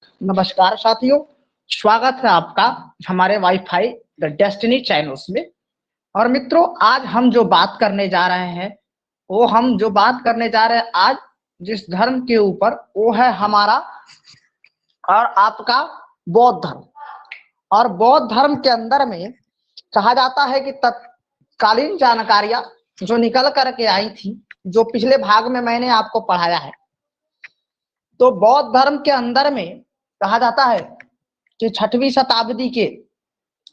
नमस्कार साथियों, स्वागत है आपका हमारे वाईफाई द डेस्टिनी चैनल्स में। और मित्रों, आज हम जो बात करने जा रहे हैं आज जिस धर्म के ऊपर, वो है हमारा और आपका बौद्ध धर्म। और बौद्ध धर्म के अंदर में कहा जाता है कि तत्कालीन जानकारियां जो निकल करके आई थी, जो पिछले भाग में मैंने आपको पढ़ाया है, तो बौद्ध धर्म के अंदर में कहा जाता है कि छठवीं शताब्दी के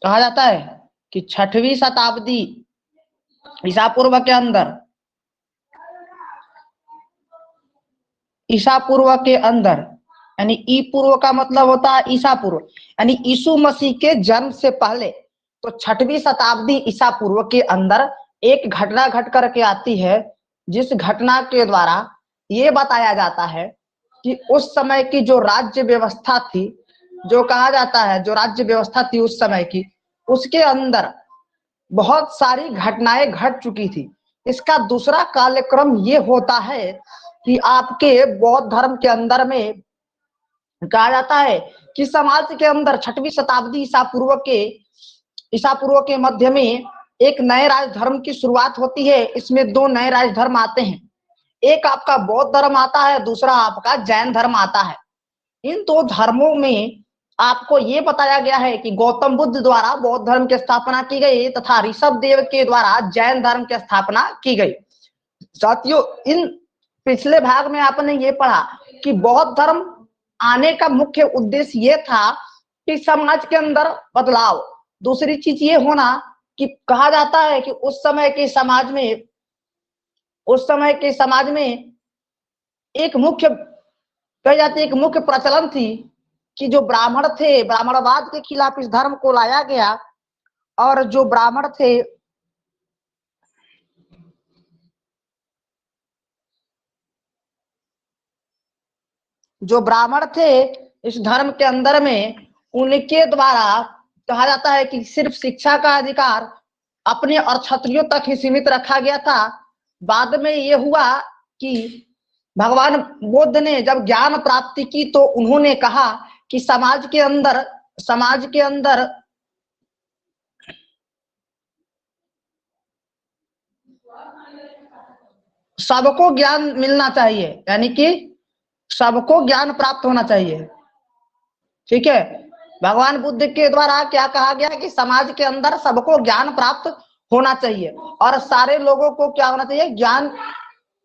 कहा जाता है कि छठवीं शताब्दी ईसा पूर्व के अंदर यानी ई पूर्व का मतलब होता है ईसा पूर्व, यानी यीशु मसीह के जन्म से पहले। तो छठवीं शताब्दी ईसा पूर्व के अंदर एक घटना घट करके आती है, जिस घटना के द्वारा ये बताया जाता है कि उस समय की जो राज्य व्यवस्था थी, जो कहा जाता है जो राज्य व्यवस्था थी उस समय की, उसके अंदर बहुत सारी घटनाएं घट चुकी थी। इसका दूसरा कार्यक्रम ये होता है कि आपके बौद्ध धर्म के अंदर में कहा जाता है कि समाज के अंदर छठवीं शताब्दी ईसा पूर्व के मध्य में एक नए राज धर्म की शुरुआत होती है। इसमें दो नए राज धर्म आते हैं, एक आपका बौद्ध धर्म आता है, दूसरा आपका जैन धर्म आता है। इन दो धर्मों में आपको ये बताया गया है कि गौतम बुद्ध द्वारा बौद्ध धर्म की स्थापना की गई तथा ऋषभ देव के द्वारा जैन धर्म की स्थापना की गई। साथियों, इन पिछले भाग में आपने ये पढ़ा कि बौद्ध धर्म आने का मुख्य उद्देश्य ये था कि समाज के अंदर बदलाव। दूसरी चीज ये होना कि कहा जाता है कि उस समय के समाज में एक मुख्य प्रचलन थी कि जो ब्राह्मण थे, ब्राह्मणवाद के खिलाफ इस धर्म को लाया गया। और जो ब्राह्मण थे इस धर्म के अंदर में, उनके द्वारा कहा जाता है कि सिर्फ शिक्षा का अधिकार अपने और क्षत्रियों तक ही सीमित रखा गया था। बाद में ये हुआ कि भगवान बुद्ध ने जब ज्ञान प्राप्ति की तो उन्होंने कहा कि समाज के अंदर सबको ज्ञान मिलना चाहिए, यानी कि सबको ज्ञान प्राप्त होना चाहिए। ठीक है, भगवान बुद्ध के द्वारा क्या कहा गया कि समाज के अंदर सबको ज्ञान प्राप्त होना चाहिए और सारे लोगों को क्या होना चाहिए, ज्ञान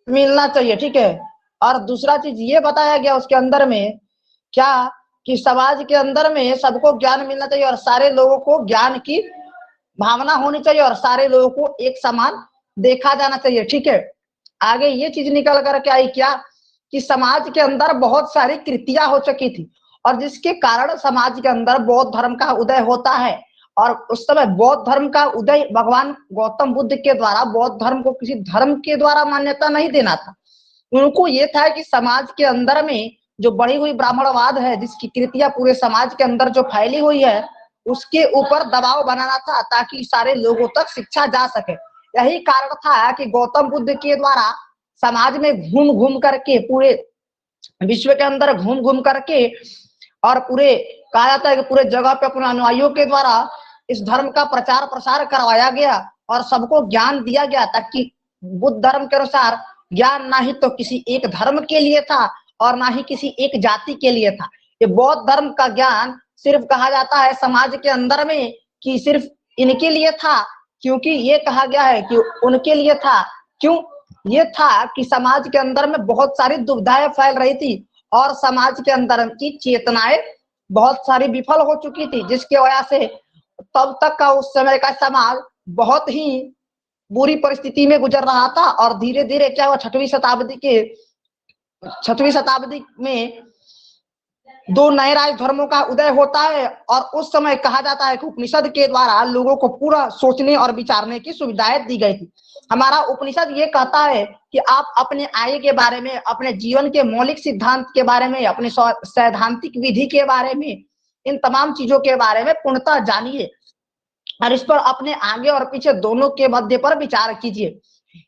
मिलना चाहिए। ठीक है, और दूसरा चीज ये बताया गया उसके अंदर में क्या कि समाज के अंदर में सबको ज्ञान मिलना चाहिए और सारे लोगों को ज्ञान की भावना होनी चाहिए और सारे लोगों को एक समान देखा जाना चाहिए। ठीक है, आगे ये चीज निकल करके आई क्या कि समाज के अंदर बहुत सारी कृतियां हो चुकी थी और जिसके कारण समाज के अंदर बौद्ध धर्म का उदय होता है। और उस समय बौद्ध धर्म का उदय भगवान गौतम बुद्ध के द्वारा बौद्ध धर्म को किसी धर्म के द्वारा मान्यता नहीं देना था। उनको ये था कि समाज के अंदर में जो बढ़ी हुई ब्राह्मणवाद है, जिसकी कृतियां पूरे समाज के अंदर जो फैली हुई है, उसके ऊपर दबाव बनाना था ताकि सारे लोगों तक शिक्षा जा सके। यही कारण था कि गौतम बुद्ध के द्वारा समाज में घूम घूम करके, पूरे विश्व के अंदर घूम घूम करके और पूरे कहा जाता है कि पूरे जगह पे अपने अनुयायियों के द्वारा इस धर्म का प्रचार प्रसार करवाया गया और सबको ज्ञान दिया गया, ताकि बुद्ध धर्म के अनुसार ज्ञान ना ही तो किसी एक धर्म के लिए था और ना ही किसी एक जाति के लिए था। ये बौद्ध धर्म का ज्ञान सिर्फ कहा जाता है समाज के अंदर में कि सिर्फ इनके लिए था, क्योंकि ये कहा गया है कि उनके लिए था। क्यों? ये था कि समाज के अंदर में बहुत सारी दुविधाएं फैल रही थी और समाज के अंदर की चेतनाएं बहुत सारी विफल हो चुकी थी, जिसकी वजह से तब तक का उस समय का समाज बहुत ही बुरी परिस्थिति में गुजर रहा था। और धीरे धीरे क्या हुआ, छठवीं शताब्दी में दो नए राज धर्मों का उदय होता है और उस समय कहा जाता है कि उपनिषद के द्वारा लोगों को पूरा सोचने और विचारने की सुविधाएं दी गई थी। हमारा उपनिषद ये कहता है कि आप अपने आय के बारे में, अपने जीवन के मौलिक सिद्धांत के बारे में, अपने सैद्धांतिक विधि के बारे में, इन तमाम चीजों के बारे में पूर्णतः जानिए और इस पर अपने आगे और पीछे दोनों के मध्य पर विचार कीजिए।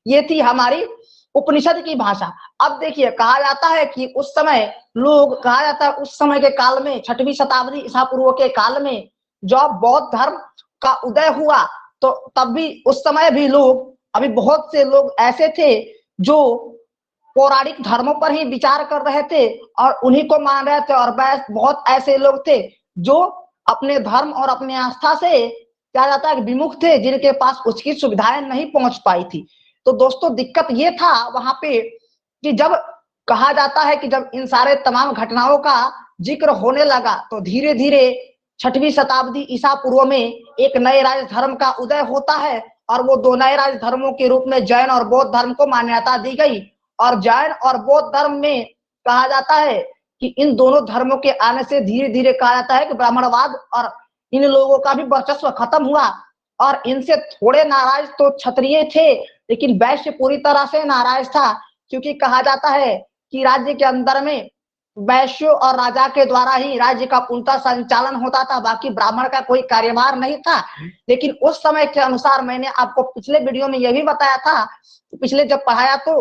ये थी हमारी उपनिषद की भाषा। अब देखिए कहा जाता है कि उस समय लोग, कहा जाता है उस समय के काल में 6वीं शताब्दी ईसा पूर्व के काल में जब बौद्ध धर्म का उदय हुआ, तो तब भी उस समय भी लोग, अभी बहुत से लोग ऐसे थे जो पौराणिक धर्मों पर ही विचार कर रहे थे और उन्हीं को मान रहे थे, और बहुत ऐसे लोग थे जो अपने धर्म और अपने आस्था से क्या जाता है विमुख थे, जिनके पास उसकी सुविधाएं नहीं पहुंच पाई थी। तो दोस्तों दिक्कत ये था वहां पे कि जब कहा जाता है कि जब इन सारे तमाम घटनाओं का जिक्र होने लगा, तो धीरे धीरे 6वीं शताब्दी ईसा पूर्व में एक नए राज धर्म का उदय होता है, और वो दो नए राज धर्मों के रूप में जैन और बौद्ध धर्म को मान्यता दी गई। और जैन और बौद्ध धर्म में कहा जाता है कि इन दोनों धर्मों के आने से धीरे धीरे कहा जाता है कि ब्राह्मणवाद और इन लोगों का भी वर्चस्व खत्म हुआ, और इनसे थोड़े नाराज तो क्षत्रिय थे, लेकिन वैश्य पूरी तरह से नाराज था, क्योंकि कहा जाता है कि राज्य के अंदर में वैश्य और राजा के द्वारा ही राज्य का पूर्णतः संचालन होता था, बाकी ब्राह्मण का कोई कार्यभार नहीं था। लेकिन उस समय के अनुसार, मैंने आपको पिछले वीडियो में यह भी बताया था, पिछले जब पढ़ाया तो,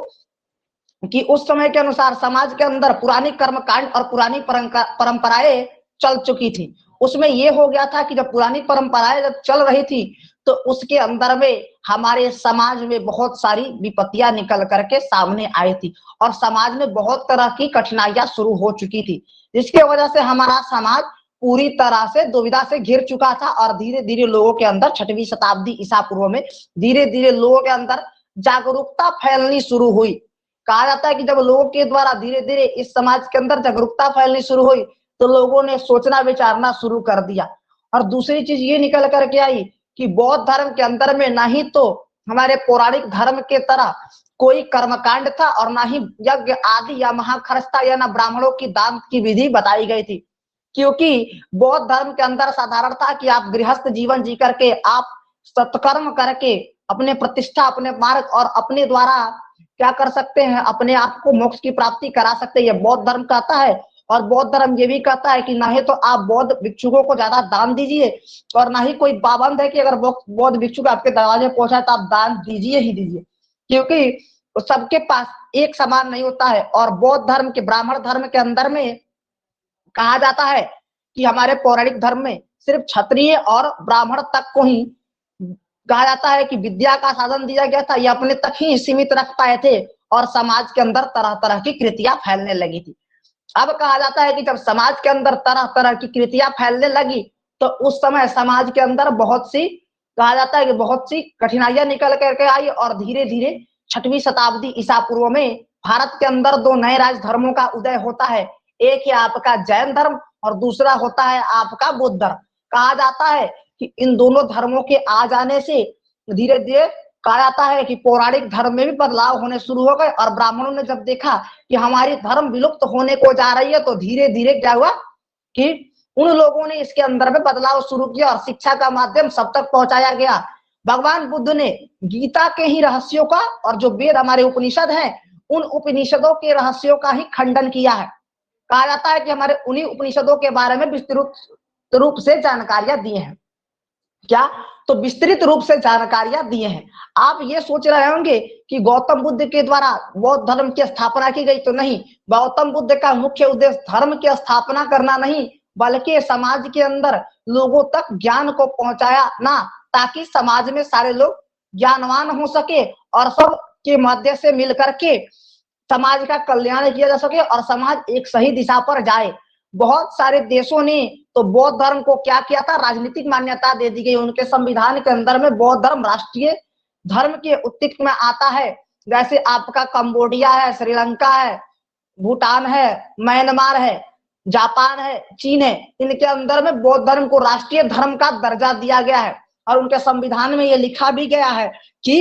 कि उस समय के अनुसार समाज के अंदर पुरानी कर्मकांड और पुरानी परंपराएं चल चुकी थी। उसमें यह हो गया था कि जब पुरानी परंपराएं जब चल रही थी, तो उसके अंदर में हमारे समाज में बहुत सारी विपत्तियां निकल करके सामने आई थी, और समाज में बहुत तरह की कठिनाइयां शुरू हो चुकी थी, जिसकी वजह से हमारा समाज पूरी तरह से दुविधा से घिर चुका था। और धीरे धीरे लोगों के अंदर 6वीं शताब्दी ईसा पूर्व में धीरे धीरे लोगों के अंदर जागरूकता फैलनी शुरू हुई। कहा जाता है कि जब लोगों के द्वारा धीरे धीरे इस समाज के अंदर जागरूकता फैलनी शुरू हुई, तो लोगों ने सोचना विचारना शुरू कर दिया। और दूसरी चीज ये निकल करके आई कि बौद्ध धर्म के अंदर में ना ही तो हमारे पौराणिक धर्म के तरह कोई कर्मकांड था, और ना ही यज्ञ आदि या महाखर्च था, या ना ब्राह्मणों की दान की विधि बताई गई थी। क्योंकि बौद्ध धर्म के अंदर साधारण था कि आप गृहस्थ जीवन जी करके, आप सत्कर्म करके अपने प्रतिष्ठा, अपने मार्ग और अपने द्वारा क्या कर सकते हैं, अपने आप को मोक्ष की प्राप्ति करा सकते हैं, ये बौद्ध धर्म कहता है। और बौद्ध धर्म ये भी कहता है कि ना ही तो आप बौद्ध भिक्षुकों को ज्यादा दान दीजिए, और ना ही कोई पाबंद है कि अगर बौद्ध भिक्षुक आपके दरवाजे पहुंचा तो आप दान दीजिए ही दीजिए, क्योंकि सबके पास एक समान नहीं होता है। और बौद्ध धर्म के, ब्राह्मण धर्म के अंदर में कहा जाता है कि हमारे पौराणिक धर्म में सिर्फ क्षत्रिय और ब्राह्मण तक को ही कहा जाता है कि विद्या का साधन दिया गया था, ये अपने तक ही सीमित रख पाए थे, और समाज के अंदर तरह तरह की कृतियां फैलने लगी थी। अब कहा जाता है कि जब समाज के अंदर तरह तरह की कृतियां फैलने लगी, तो उस समय समाज के अंदर बहुत सी, कहा जाता है कि बहुत सी कठिनाइयां निकल करके आई, और धीरे धीरे 6वीं शताब्दी ईसा पूर्व में भारत के अंदर दो नए राज धर्मों का उदय होता है। एक है आपका जैन धर्म, और दूसरा होता है आपका बौद्ध धर्म। कहा जाता है कि इन दोनों धर्मों के आ जाने से धीरे धीरे कहा जाता है कि पौराणिक धर्म में भी बदलाव होने शुरू हो गए, और ब्राह्मणों ने जब देखा कि हमारी धर्म विलुप्त होने को जा रही है, तो धीरे धीरे क्या हुआ कि उन लोगों ने इसके अंदर में बदलाव शुरू किया, और शिक्षा का माध्यम सब तक पहुंचाया गया। भगवान बुद्ध ने गीता के ही रहस्यों का, और जो वेद हमारे उपनिषद हैं, उन उपनिषदों के रहस्यों का ही खंडन किया है। कहा जाता है कि हमारे उन्हीं उपनिषदों के बारे में विस्तृत रूप से जानकारियां दी हैं। क्या? तो विस्तृत रूप से जानकारियां दिए हैं। आप ये सोच रहे होंगे कि गौतम बुद्ध के द्वारा बौद्ध धर्म की स्थापना की गई, तो नहीं। गौतम बुद्ध का मुख्य उद्देश्य धर्म की स्थापना करना नहीं, बल्कि समाज के अंदर लोगों तक ज्ञान को पहुंचाया ना, ताकि समाज में सारे लोग ज्ञानवान हो सके, और सब के मध्य से मिलकर के समाज का कल्याण किया जा सके, और समाज एक सही दिशा पर जाए। बहुत सारे देशों ने तो बौद्ध धर्म को क्या किया था, राजनीतिक मान्यता दे दी गई। उनके संविधान के अंदर में बौद्ध धर्म राष्ट्रीय धर्म के उत्तिक में आता है। जैसे आपका कंबोडिया है, श्रीलंका है, भूटान है, म्यांमार है, जापान है, चीन है, इनके अंदर में बौद्ध धर्म को राष्ट्रीय धर्म का दर्जा दिया गया है, और उनके संविधान में ये लिखा भी गया है कि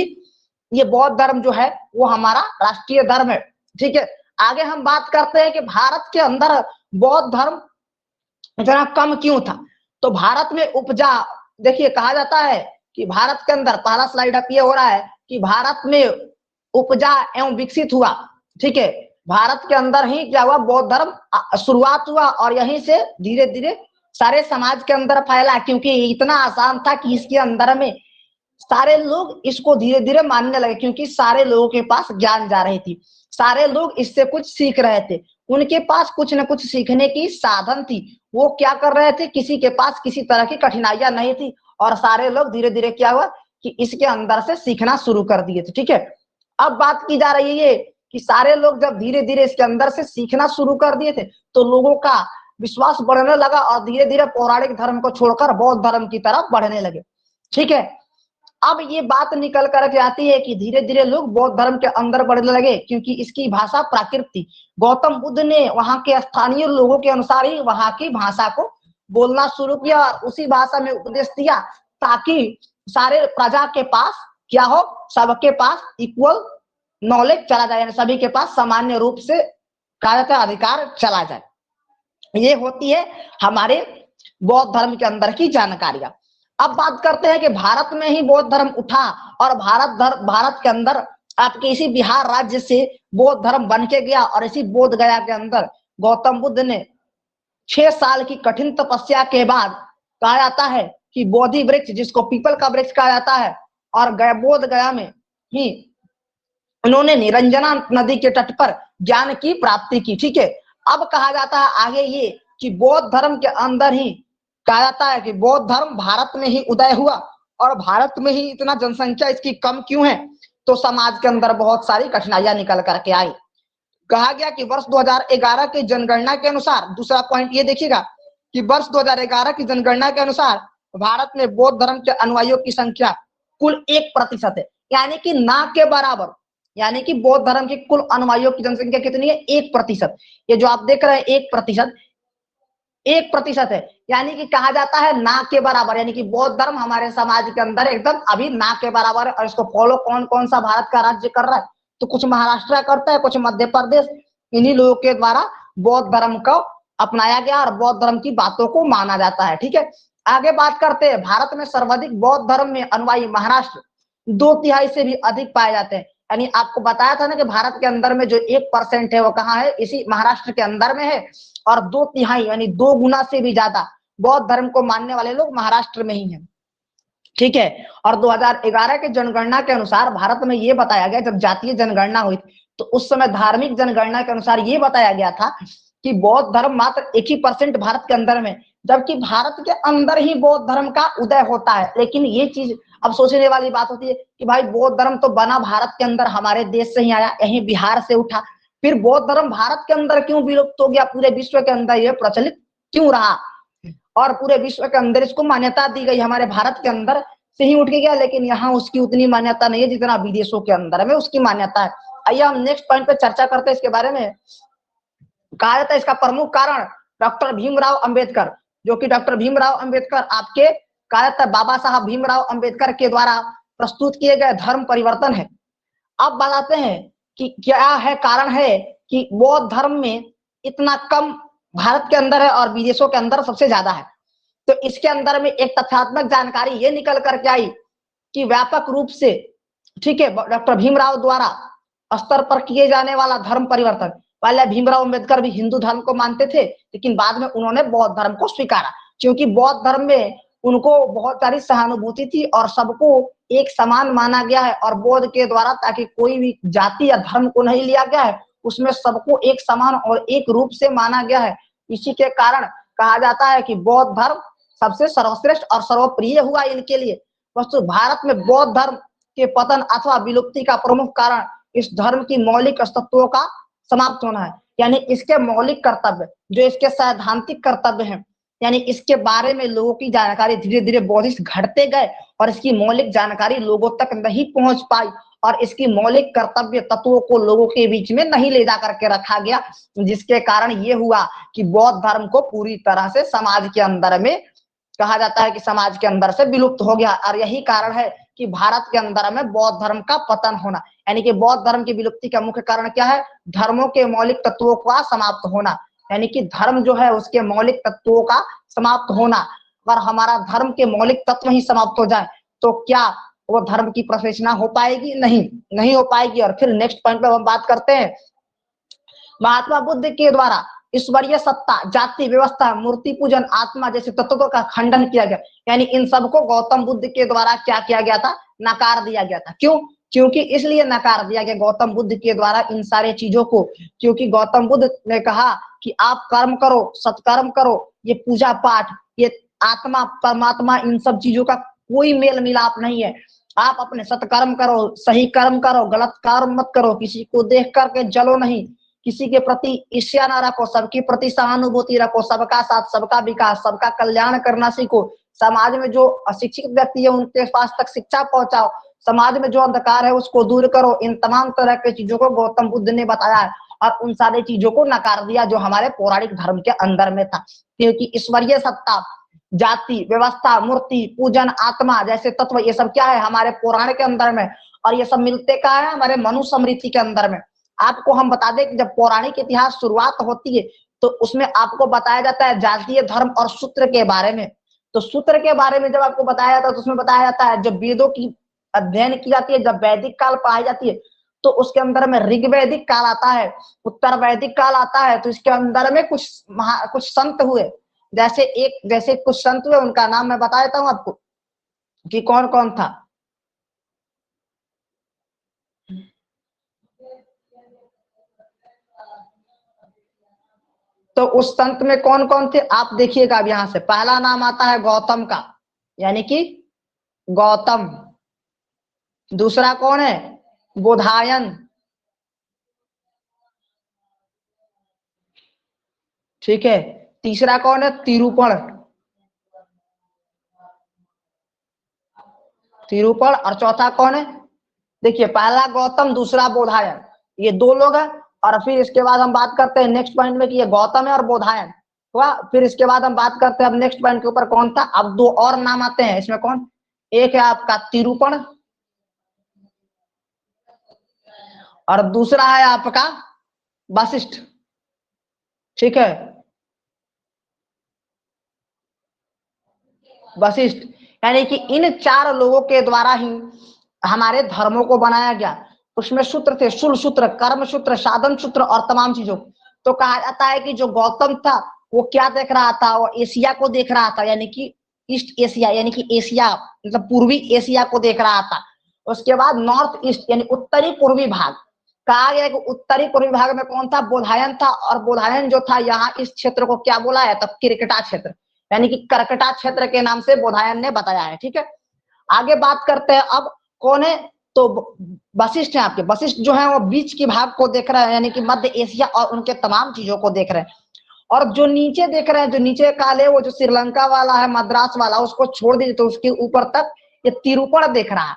ये बौद्ध धर्म जो है वो हमारा राष्ट्रीय धर्म है। ठीक है, आगे हम बात करते हैं कि भारत के अंदर बौद्ध धर्म इतना कम क्यों था। तो भारत में उपजा, देखिए कहा जाता है कि भारत के अंदर, पहला स्लाइड अप ये हो रहा है कि भारत में उपजा एवं विकसित हुआ। ठीक है, भारत के अंदर ही क्या हुआ, बौद्ध धर्म शुरुआत हुआ, और यहीं से धीरे धीरे सारे समाज के अंदर फैला, क्योंकि इतना आसान था कि इसके अंदर में सारे लोग इसको धीरे धीरे मानने लगे, क्योंकि सारे लोगों के पास ज्ञान जा रही थी, सारे लोग इससे कुछ सीख रहे थे, उनके पास कुछ न कुछ सीखने की साधन थी। वो क्या कर रहे थे, किसी के पास किसी तरह की कठिनाइयां नहीं थी, और सारे लोग धीरे धीरे क्या हुआ कि इसके अंदर से सीखना शुरू कर दिए थे। ठीक है, अब बात की जा रही है कि सारे लोग जब धीरे धीरे इसके अंदर से सीखना शुरू कर दिए थे, तो लोगों का विश्वास बढ़ने लगा और धीरे धीरे पौराणिक धर्म को छोड़कर बौद्ध धर्म की तरफ बढ़ने लगे। ठीक है, अब ये बात निकल करके आती है कि धीरे धीरे लोग बौद्ध धर्म के अंदर बढ़ने लगे, क्योंकि इसकी भाषा प्राकृत थी। गौतम बुद्ध ने वहां के स्थानीय लोगों के अनुसार ही वहां की भाषा को बोलना शुरू किया और उसी भाषा में उपदेश दिया, ताकि सारे प्रजा के पास क्या हो, सबके पास इक्वल नॉलेज चला जाए, यानी सभी के पास सामान्य रूप से कहा जाता है अधिकार चला जाए। ये होती है हमारे बौद्ध धर्म के अंदर की जानकारियां। अब बात करते हैं कि भारत में ही बौद्ध धर्म उठा, और भारत के अंदर आपके इसी बिहार राज्य से बौद्ध धर्म बन के गया, और इसी बोध गया के अंदर गौतम बुद्ध ने 6 साल की कठिन तपस्या के बाद, कहा जाता है कि बोधि वृक्ष, जिसको पीपल का वृक्ष कहा जाता है, और बोध गया में ही उन्होंने निरंजना नदी के तट पर ज्ञान की प्राप्ति की। ठीक है, अब कहा जाता है आगे ये कि बौद्ध धर्म के अंदर ही कहा जाता है कि बौद्ध धर्म भारत में ही उदय हुआ, और भारत में ही इतना जनसंख्या इसकी कम क्यों है, तो समाज के अंदर बहुत सारी कठिनाइयां निकल करके आई। कहा गया कि वर्ष 2011 की जनगणना के अनुसार, दूसरा पॉइंट ये देखिएगा कि वर्ष 2011 की जनगणना के अनुसार भारत में बौद्ध धर्म के अनुयायियों की संख्या कुल 1% है, यानी कि ना के बराबर, यानी कि बौद्ध धर्म के कुल अनुयायियों की जनसंख्या कितनी है, 1%। ये जो आप देख रहे हैं 1% है, यानी कि कहा जाता है ना के बराबर, यानी कि बौद्ध धर्म हमारे समाज के अंदर एकदम अभी ना के बराबर है। और इसको फॉलो कौन कौन सा भारत का राज्य कर रहा है, तो कुछ महाराष्ट्र करता है, कुछ मध्य प्रदेश, इन्हीं लोगों के द्वारा बौद्ध धर्म को अपनाया गया और बौद्ध धर्म की बातों को माना जाता है। ठीक है, आगे बात करते हैं। भारत में सर्वाधिक बौद्ध धर्म में अनुयायी महाराष्ट्र 2/3 से भी अधिक पाए जाते हैं। यानी आपको बताया था ना कि भारत के अंदर में जो 1% है वो कहाँ है, इसी महाराष्ट्र के अंदर में है, और 2/3 यानी 2 गुना से भी ज्यादा बौद्ध धर्म को मानने वाले लोग महाराष्ट्र में ही हैं। ठीक है, और 2011 के जनगणना के अनुसार भारत में ये बताया गया, जब जातीय जनगणना हुई तो उस समय धार्मिक जनगणना के अनुसार ये बताया गया था कि बौद्ध धर्म मात्र 1% भारत के अंदर में, जबकि भारत के अंदर ही बौद्ध धर्म का उदय होता है। लेकिन ये चीज अब सोचने वाली बात होती है कि भाई बौद्ध धर्म तो बना भारत के अंदर, हमारे देश से ही आया, यहीं बिहार से उठा, फिर बौद्ध धर्म भारत के अंदर क्यों विलुप्त हो गया, पूरे विश्व के अंदर ये प्रचलित क्यों रहा, और पूरे विश्व के अंदर इसको मान्यता दी गई, हमारे भारत के अंदर से ही उठ के गया, लेकिन यहाँ उसकी उतनी मान्यता नहीं है जितना विदेशों के अंदर में उसकी मान्यता है। आइए हम नेक्स्ट पॉइंट पे चर्चा करते हैं इसके बारे में। कहा जाता है इसका प्रमुख कारण डॉक्टर भीमराव अंबेडकर, जो कि डॉक्टर भीमराव अंबेडकर आपके कहा जाता है बाबा साहब भीमराव अंबेडकर के द्वारा प्रस्तुत किए गए धर्म परिवर्तन है। अब बताते हैं कि क्या है कारण है कि बौद्ध धर्म में इतना कम भारत के अंदर है और विदेशों के अंदर सबसे ज्यादा है। तो इसके अंदर में एक तथ्यात्मक जानकारी ये निकल करके आई कि व्यापक रूप से, ठीक है, डॉक्टर भीमराव द्वारा स्तर पर किए जाने वाला धर्म परिवर्तन, पहले भीमराव अंबेडकर भी हिंदू धर्म को मानते थे, लेकिन बाद में उन्होंने बौद्ध धर्म को स्वीकारा, क्योंकि बौद्ध धर्म में उनको बहुत सारी सहानुभूति थी और सबको एक समान माना गया है, और बौद्ध के द्वारा ताकि कोई भी जाति या धर्म को नहीं लिया गया है, उसमें सबको एक समान और एक रूप से माना गया है। इसी के कारण कहा जाता है कि बौद्ध धर्म सबसे सर्वश्रेष्ठ और सर्वप्रिय हुआ इनके लिए। वस्तु भारत में बौद्ध धर्म के पतन अथवा विलुप्ति का प्रमुख कारण इस धर्म की मौलिक तत्वों का समाप्त होना है, यानी इसके मौलिक कर्तव्य, जो इसके सैद्धांतिक कर्तव्य हैं, यानी इसके बारे में लोगों की जानकारी धीरे धीरे बौद्धिस्ट घटते गए और इसकी मौलिक जानकारी लोगों तक नहीं पहुंच पाई, और इसकी मौलिक कर्तव्य तत्वों को लोगों के बीच में नहीं ले जा करके रखा गया, जिसके कारण ये हुआ कि बौद्ध धर्म को पूरी तरह से समाज के अंदर में, कहा जाता है कि समाज के अंदर से विलुप्त हो गया। और यही कारण है कि भारत के अंदर में बौद्ध धर्म का पतन होना, यानी कि बौद्ध धर्म की विलुप्ति का मुख्य कारण क्या है, धर्मों के मौलिक तत्वों का समाप्त होना, यानी कि धर्म जो है उसके मौलिक तत्वों का समाप्त होना। अगर हमारा धर्म के मौलिक तत्व ही समाप्त हो जाए तो क्या वो धर्म की प्रफेशना हो पाएगी? नहीं हो पाएगी। और फिर नेक्स्ट पॉइंट पे हम बात करते हैं, महात्मा बुद्ध के द्वारा ईश्वरीय सत्ता, जाति व्यवस्था, मूर्ति पूजन, आत्मा जैसे तत्वों का खंडन किया गया, यानी इन सबको गौतम बुद्ध के द्वारा क्या किया गया था, नकार दिया गया था। क्यों? क्योंकि इसलिए नकार दिया गया गौतम बुद्ध के द्वारा इन सारे चीजों को, क्योंकि गौतम बुद्ध ने कहा कि आप कर्म करो, सत्कर्म करो, ये पूजा पाठ, ये आत्मा परमात्मा, इन सब चीजों का कोई मेल मिलाप नहीं है। आप अपने सत्कर्म करो, सही कर्म करो, गलत कर्म मत करो, किसी को देख करके जलो नहीं, किसी के प्रति ईर्ष्या ना रखो, सबके प्रति सहानुभूति रखो, सबका साथ, सबका विकास, सबका कल्याण करना सीखो। समाज में जो अशिक्षित व्यक्ति है उनके पास तक शिक्षा पहुंचाओ, समाज में जो अंधकार है उसको दूर करो। इन तमाम तरह के चीजों को गौतम बुद्ध ने बताया है और उन सारी चीजों को नकार दिया जो हमारे पौराणिक धर्म के अंदर में था। क्योंकि ईश्वरीय सत्ता, जाति व्यवस्था, मूर्ति पूजन, आत्मा जैसे तत्व, ये सब क्या है हमारे पुराण के अंदर में, और ये सब मिलते कहा है हमारे मनुस्मृति के अंदर में। आपको हम बता दें कि जब पौराणिक इतिहास शुरुआत होती है तो उसमें आपको बताया जाता है जातीय धर्म और सूत्र के बारे में। तो सूत्र के बारे में जब आपको बताया जाता है तो उसमें बताया जाता है जब वेदों की अध्ययन की जाती है, जब वैदिक काल पढ़ाई जाती है तो उसके अंदर में ऋग्वैदिक काल आता है, उत्तर वैदिक काल आता है। तो इसके अंदर में कुछ संत हुए, जैसे कुछ संत हुए, उनका नाम मैं बता देता हूं आपको कि कौन कौन था। तो उस संत में कौन कौन थे आप देखिएगा। अब यहां से पहला नाम आता है गौतम का, यानी कि गौतम। दूसरा कौन है? बोधायन। ठीक है। तीसरा कौन है? तिरुपण। तिरुपण। और चौथा कौन है? देखिए पहला गौतम, दूसरा बोधायन, ये दो लोग हैं। और फिर इसके बाद हम बात करते हैं नेक्स्ट पॉइंट में कि ये गौतम है और बोधायन हुआ। फिर इसके बाद हम बात करते हैं अब नेक्स्ट पॉइंट के ऊपर कौन था। अब दो और नाम आते हैं इसमें। कौन? एक है आपका तिरुपण और दूसरा है आपका वशिष्ठ। ठीक है, वशिष्ठ। यानी कि इन चार लोगों के द्वारा ही हमारे धर्मों को बनाया गया। उसमें सूत्र थे, शूल सूत्र, कर्म सूत्र, साधन सूत्र और तमाम चीजों। तो कहा जाता है कि जो गौतम था वो क्या देख रहा था? वो एशिया को देख रहा था, यानी कि ईस्ट एशिया, यानी कि एशिया मतलब पूर्वी एशिया को देख रहा था। उसके बाद नॉर्थ ईस्ट यानी उत्तरी पूर्वी भाग। कहा गया कि उत्तरी पूर्वी भाग में कौन था? बोधायन था। और बोधायन जो था यहाँ इस क्षेत्र को क्या बोला है? तब किरकटा क्षेत्र, यानी कि कर्कटा क्षेत्र के नाम से बोधायन ने बताया है। ठीक है, आगे बात करते हैं। अब कौन है? तो वशिष्ठ है आपके। वशिष्ठ जो है वो बीच के भाग को देख रहे हैं, यानी कि मध्य एशिया और उनके तमाम चीजों को देख रहे हैं। और जो नीचे देख रहे हैं, जो नीचे काले, वो जो श्रीलंका वाला है, मद्रास वाला, उसको छोड़ दीजिए, तो उसके ऊपर तक ये तिरुपण देख रहा है।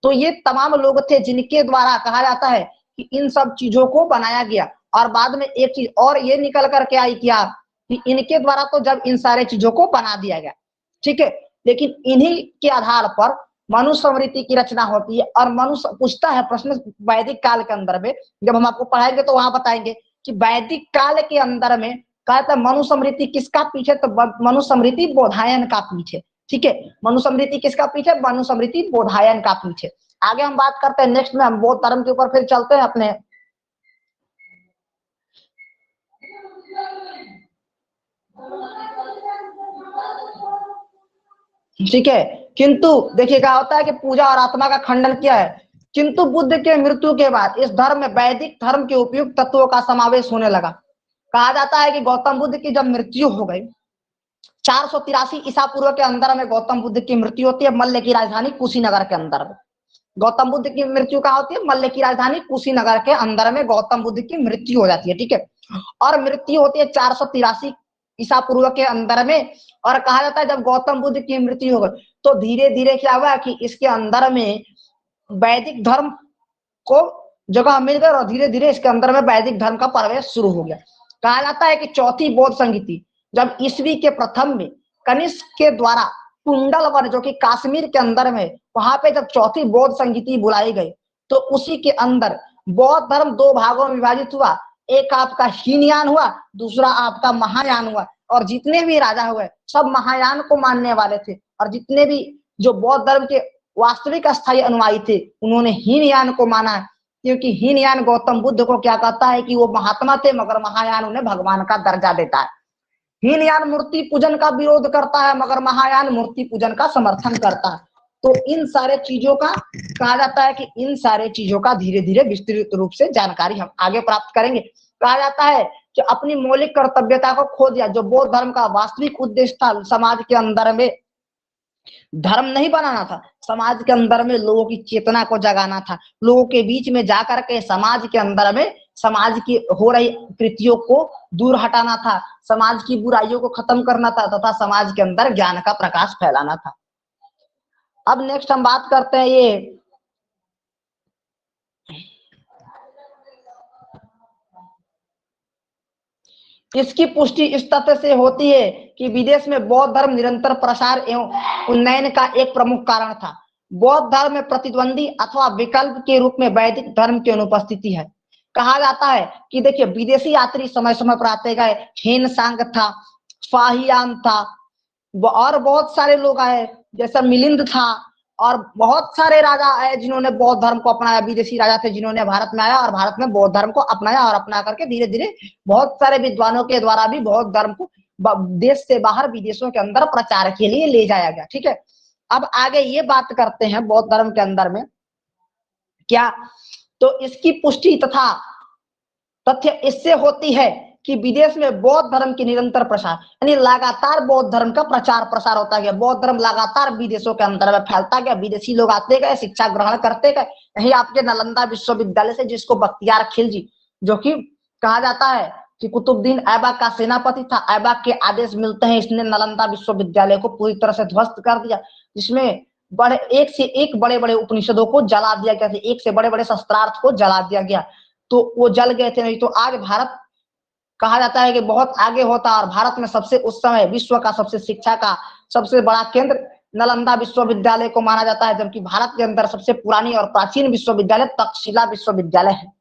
तो ये तमाम लोग थे जिनके द्वारा कहा जाता है कि इन सब चीजों को बनाया गया। और बाद में एक चीज और ये निकल करके आई क्या कि इनके द्वारा तो जब इन सारे चीजों को बना दिया गया, ठीक है, लेकिन इन्हीं के आधार पर मनुस्मृति की रचना होती है। और मनुष्य पूछता है प्रश्न वैदिक काल के अंदर में, जब हम आपको पढ़ाएंगे तो वहां बताएंगे कि वैदिक काल के अंदर में कहता है मनुस्मृति किसका पीछे? तो मनुस्मृति बोधायन का पीछे। ठीक है, मनुस्मृति किसका पीछे? मनुस्मृति बोधायन का पीछे। आगे हम बात करते हैं नेक्स्ट में, हम बौद्ध धर्म के ऊपर फिर चलते हैं अपने। ठीक है, किंतु देखिए क्या होता है कि पूजा और आत्मा का खंडन किया है। किंतु बुद्ध के मृत्यु के बाद इस धर्म में वैदिक धर्म के उपयुक्त तत्वों का समावेश होने लगा। कहा जाता है कि गौतम बुद्ध की जब मृत्यु हो गई 483 ईसा पूर्व के अंदर में गौतम बुद्ध की मृत्यु होती है मल्ल की राजधानी कुशीनगर के अंदर में। गौतम बुद्ध की मृत्यु कहाँ होती है? मल्ल की राजधानी कुशीनगर के अंदर में गौतम बुद्ध की मृत्यु हो जाती है। ठीक है, और मृत्यु होती है 483 ईसा पूर्व के अंदर में। और कहा जाता है जब गौतम बुद्ध की मृत्यु हो गई तो धीरे धीरे क्या हुआ कि इसके अंदर में वैदिक धर्म को जगह मिल गई और धीरे धीरे इसके अंदर में वैदिक धर्म का प्रवेश शुरू हो गया। कहा जाता है कि चौथी बौद्ध संगीति जब ईस्वी के प्रथम में कनिष्क के द्वारा कुंडल वन जो कि कश्मीर के अंदर में, वहां पे जब चौथी बौद्ध संगीति बुलाई गई तो उसी के अंदर बौद्ध धर्म दो भागों में विभाजित हुआ। एक आपका हीनयान हुआ, दूसरा आपका महायान हुआ। और जितने भी राजा हुए सब महायान को मानने वाले थे, और जितने भी जो बौद्ध धर्म के वास्तविक अस्थायी अनुयायी थे उन्होंने हीनयान को माना है। क्योंकि हीनयान गौतम बुद्ध को क्या कहता है कि वो महात्मा थे, मगर महायान उन्हें भगवान का दर्जा देता है। हीनयान मूर्ति पूजन का विरोध करता है, मगर महायान मूर्ति पूजन का समर्थन करता है। तो इन सारे चीजों का कहा जाता है कि इन सारे चीजों का धीरे धीरे विस्तृत रूप से जानकारी हम आगे प्राप्त करेंगे। कहा जाता है कि अपनी मौलिक कर्तव्यता को खो दिया। जो बौद्ध धर्म का वास्तविक उद्देश्य था, समाज के अंदर में धर्म नहीं बनाना था, समाज के अंदर में लोगों की चेतना को जगाना था, लोगों के बीच में जाकर के समाज के अंदर में समाज की हो रही कृतियों को दूर हटाना था, समाज की बुराइयों को खत्म करना था तथा समाज के अंदर ज्ञान का प्रकाश फैलाना था। अब नेक्स्ट हम बात करते हैं ये इसकी पुष्टि इस तथ्य से होती है कि विदेश में बौद्ध धर्म निरंतर प्रसार एवं उन्नयन का एक प्रमुख कारण था। बौद्ध धर्म में प्रतिद्वंदी अथवा विकल्प के रूप में वैदिक धर्म की अनुपस्थिति है। कहा जाता है कि देखिए विदेशी यात्री समय समय पर आते गए, हेन सांग था, फाहियान था और बहुत सारे लोग आए, जैसा मिलिंद था और बहुत सारे राजा आए जिन्होंने बौद्ध धर्म को अपनाया। विदेशी राजा थे जिन्होंने भारत में आया और भारत में बौद्ध धर्म को अपनाया और अपना करके धीरे धीरे बहुत सारे विद्वानों के द्वारा भी बौद्ध धर्म को देश से बाहर विदेशों के अंदर प्रचार के लिए ले जाया गया। ठीक है, अब आगे ये बात करते हैं बौद्ध धर्म के अंदर में क्या, तो इसकी पुष्टि तथा तथ्य इससे होती है कि विदेश में बौद्ध धर्म की निरंतर प्रसार, यानी लगातार बौद्ध धर्म का प्रचार प्रसार होता गया। बौद्ध धर्म लगातार विदेशों के अंदर में फैलता गया, विदेशी लोग आते गए, शिक्षा ग्रहण करते गए। यही आपके नालंदा विश्वविद्यालय से, जिसको बख्तियार खिलजी, जो कि कहा जाता है कि कुतुबुद्दीन ऐबक का सेनापति था, ऐबक के आदेश मिलते हैं इसने नालंदा विश्वविद्यालय को पूरी तरह से ध्वस्त कर दिया, जिसमें बड़े एक से एक बड़े बड़े उपनिषदों को जला दिया गया, एक से बड़े बड़े शस्त्रार्थ को जला दिया गया। तो वो जल गए थे, नहीं तो आज भारत कहा जाता है कि बहुत आगे होता। और भारत में सबसे उस समय विश्व का सबसे शिक्षा का सबसे बड़ा केंद्र नालंदा विश्वविद्यालय को माना जाता है, जबकि भारत के अंदर सबसे पुरानी और प्राचीन विश्वविद्यालय तक्षशिला विश्वविद्यालय है।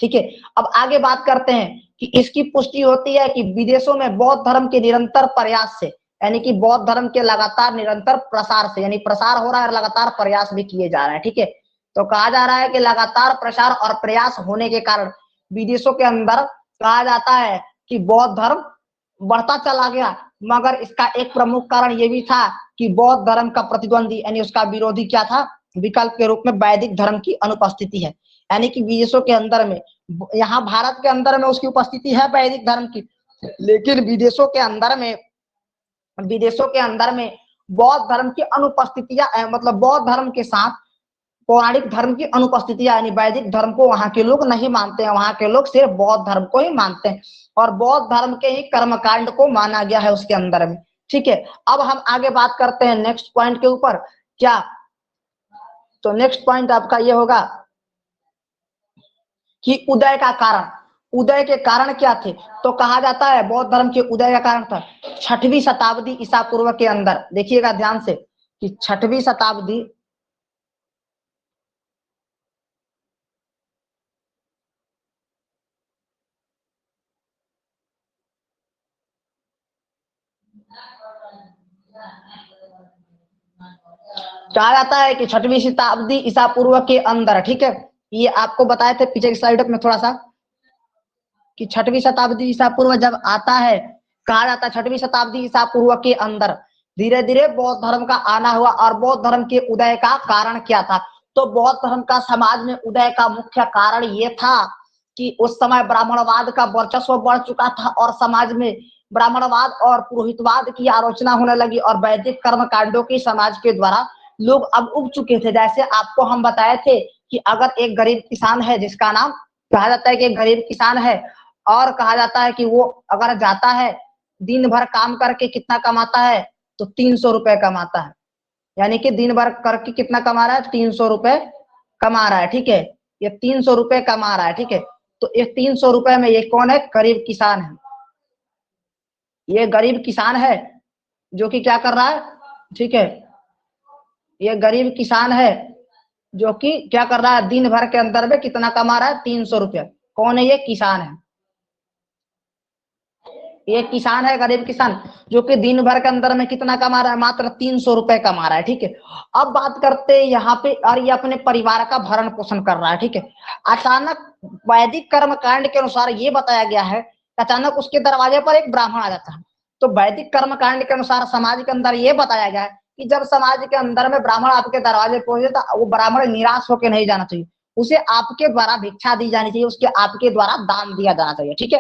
ठीक है, अब आगे बात करते हैं कि इसकी पुष्टि होती है कि विदेशों में बौद्ध धर्म के निरंतर प्रयास से, यानी कि बौद्ध धर्म के लगातार निरंतर प्रसार से, यानी प्रसार हो रहा है और लगातार प्रयास भी किए जा रहे हैं। ठीक है, तो कहा जा रहा है कि लगातार प्रसार और प्रयास होने के कारण विदेशों के अंदर कहा जाता है कि बौद्ध धर्म बढ़ता चला गया। मगर इसका एक प्रमुख कारण यह भी था कि बौद्ध धर्म का प्रतिद्वंदी यानी उसका विरोधी क्या था, विकल्प के रूप में वैदिक धर्म की अनुपस्थिति है। यानी कि विदेशों के अंदर में, यहाँ भारत के अंदर में उसकी उपस्थिति है वैदिक धर्म की, लेकिन विदेशों के अंदर में बौद्ध धर्म की अनुपस्थितियां, मतलब बौद्ध धर्म के साथ पौराणिक धर्म की अनुपस्थिति, यानी वैदिक धर्म को वहां के लोग नहीं मानते हैं, वहां के लोग सिर्फ बौद्ध धर्म को ही मानते हैं और बौद्ध धर्म के ही कर्मकांड को माना गया है उसके अंदर में। ठीक है, अब हम आगे बात करते हैं नेक्स्ट पॉइंट के ऊपर क्या, तो नेक्स्ट पॉइंट आपका ये होगा कि उदय का कारण, उदय के कारण क्या थे। तो कहा जाता है बौद्ध धर्म के उदय का कारण था 6वीं शताब्दी ईसा पूर्व के अंदर। देखिएगा ध्यान से कि 6वीं शताब्दी कहा जाता है कि 6वीं शताब्दी ईसा पूर्व के अंदर। ठीक है, ये आपको बताए थे पीछे की स्लाइड में थोड़ा सा कि 6वीं शताब्दी ईसा पूर्व जब आता है, कहा जाता है 6वीं शताब्दी ईसा पूर्व के अंदर धीरे धीरे बौद्ध धर्म का आना हुआ। और बौद्ध धर्म के उदय का कारण क्या था, तो बौद्ध धर्म का समाज में उदय का मुख्य कारण ये था कि उस समय ब्राह्मणवाद का वर्चस्व बढ़ चुका था और समाज में ब्राह्मणवाद और पुरोहितवाद की आलोचना होने लगी और वैदिक कर्म कांडों की समाज के द्वारा लोग अब उब चुके थे। जैसे आपको हम बताए थे कि अगर एक गरीब किसान है, जिसका नाम कहा जाता है कि एक गरीब किसान है, और कहा जाता है कि वो अगर जाता है दिन भर काम करके कितना कमाता है, तो 300 रुपए कमाता है, यानी कि दिन भर करके कितना कमा रहा है, 300 रुपए कमा रहा है। ठीक है, ये 300 रुपए कमा रहा है। ठीक है, तो ये 300 रुपए में ये कौन है, गरीब किसान है। ये गरीब किसान है जो कि क्या कर रहा है, ठीक है, ये गरीब किसान है जो कि क्या कर रहा है, दिन भर के अंदर में कितना कमा रहा है, 300 रुपया। कौन है, ये किसान है, ये किसान है, गरीब किसान, जो कि दिन भर के अंदर में कितना कमा रहा है, मात्र 300 रुपए कमा रहा है। ठीक है, अब बात करते हैं यहाँ पे, और ये अपने परिवार का भरण पोषण कर रहा है। ठीक है, अचानक वैदिक कर्म कांड के अनुसार ये बताया गया है, अचानक उसके दरवाजे पर एक ब्राह्मण आ जाता है। तो वैदिक कर्म कांड के अनुसार समाज के अंदर ये बताया गया है कि जब समाज के अंदर में ब्राह्मण आपके दरवाजे पहुंचे तो वो ब्राह्मण निराश होकर नहीं जाना चाहिए, उसे आपके द्वारा भिक्षा दी जानी चाहिए, उसके आपके द्वारा दान दिया जाना चाहिए। ठीक है,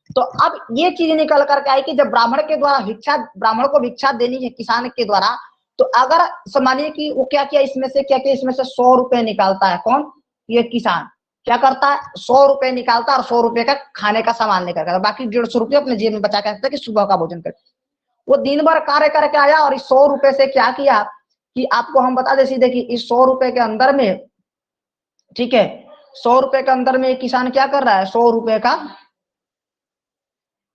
तो अब ये चीज निकल करके आई कि जब ब्राह्मण के द्वारा भिक्षा, ब्राह्मण को भिक्षा देनी है किसान के द्वारा, तो अगर मानिए कि वो क्या किया, इसमें से क्या किया, इसमें से 100 रुपए निकालता है, कौन, ये किसान क्या करता है, 100 रुपए निकालता है और 100 रुपए का खाने का सामान लेकर आता है, बाकी 150 रुपये अपने जेब में बचा के रखता है कि सुबह का भोजन कर। वो दिन भर कार्य करके आया और इस 100 रुपए से क्या किया कि आपको हम बता दे सीधे कि इस 100 रुपए के अंदर में, ठीक है, 100 रुपए के अंदर में किसान क्या कर रहा है, 100 रुपए का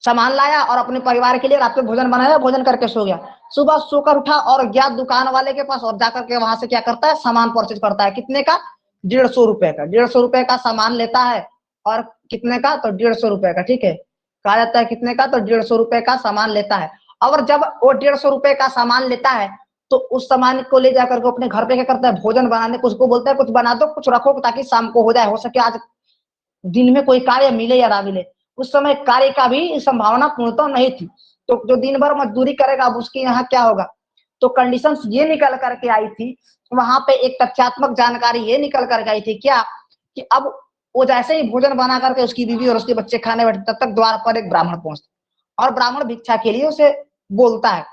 सामान लाया और अपने परिवार के लिए रात में भोजन बनाया, भोजन करके सो गया। सुबह सोकर उठा और गया दुकान वाले के पास और जाकर के वहां से क्या करता है, सामान परचेज करता है, कितने का, 150 रुपए का, 150 रुपए का सामान लेता है और कितने का, तो 150 रुपए का, ठीक है, कहा जाता है कितने का, तो 150 रुपए का सामान लेता है। और जब वो 150 रुपए का सामान लेता है तो उस सामान को ले जाकर के अपने घर पे क्या करता है, भोजन बनाने को उसको बोलता है कुछ बना दो, कुछ रखो ताकि शाम को हो जाए, हो सके आज दिन में कोई कार्य मिले या ना मिले। उस समय कार्य का भी संभावना पूर्णतः नहीं थी, तो जो दिन भर मजदूरी करेगा अब उसके यहाँ क्या होगा। तो कंडीशंस ये निकल करके आई थी, वहां पे एक तथ्यात्मक जानकारी ये निकल करके आई थी क्या, कि अब वो जैसे ही भोजन बना करके उसकी बीवी और उसके बच्चे खाने बैठे, तब तक द्वार पर एक ब्राह्मण पहुंचता और ब्राह्मण भिक्षा के लिए उसे बोलता है,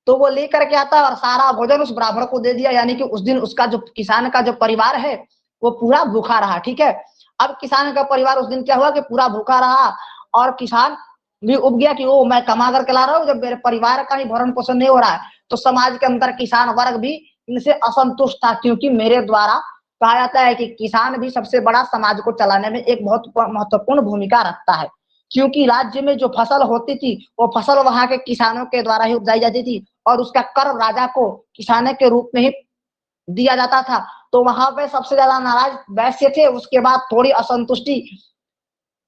तो वो लेकर के आता है और सारा भोजन उस ब्राह्मण को दे दिया। यानी कि उस दिन उसका जो किसान का जो परिवार है वो पूरा भूखा रहा। ठीक है, अब किसान का परिवार उस दिन क्या हुआ कि पूरा भूखा रहा और किसान भी उब गया कि वो मैं कमा करके ला रहा हूँ, जब मेरे परिवार का ही भरण पोषण नहीं हो रहा है। तो समाज के अंदर किसान वर्ग भी इनसे असंतुष्ट था, क्योंकि मेरे द्वारा कहा जाता है कि किसान भी सबसे बड़ा समाज को चलाने में एक बहुत महत्वपूर्ण भूमिका रखता है, क्योंकि राज्य में जो फसल होती थी वो फसल वहां के किसानों के द्वारा ही उपजाई जाती थी और उसका कर राजा को किसानों के रूप में ही दिया जाता था। तो वहां पे सबसे ज्यादा नाराज वैश्य थे, उसके बाद थोड़ी असंतुष्टि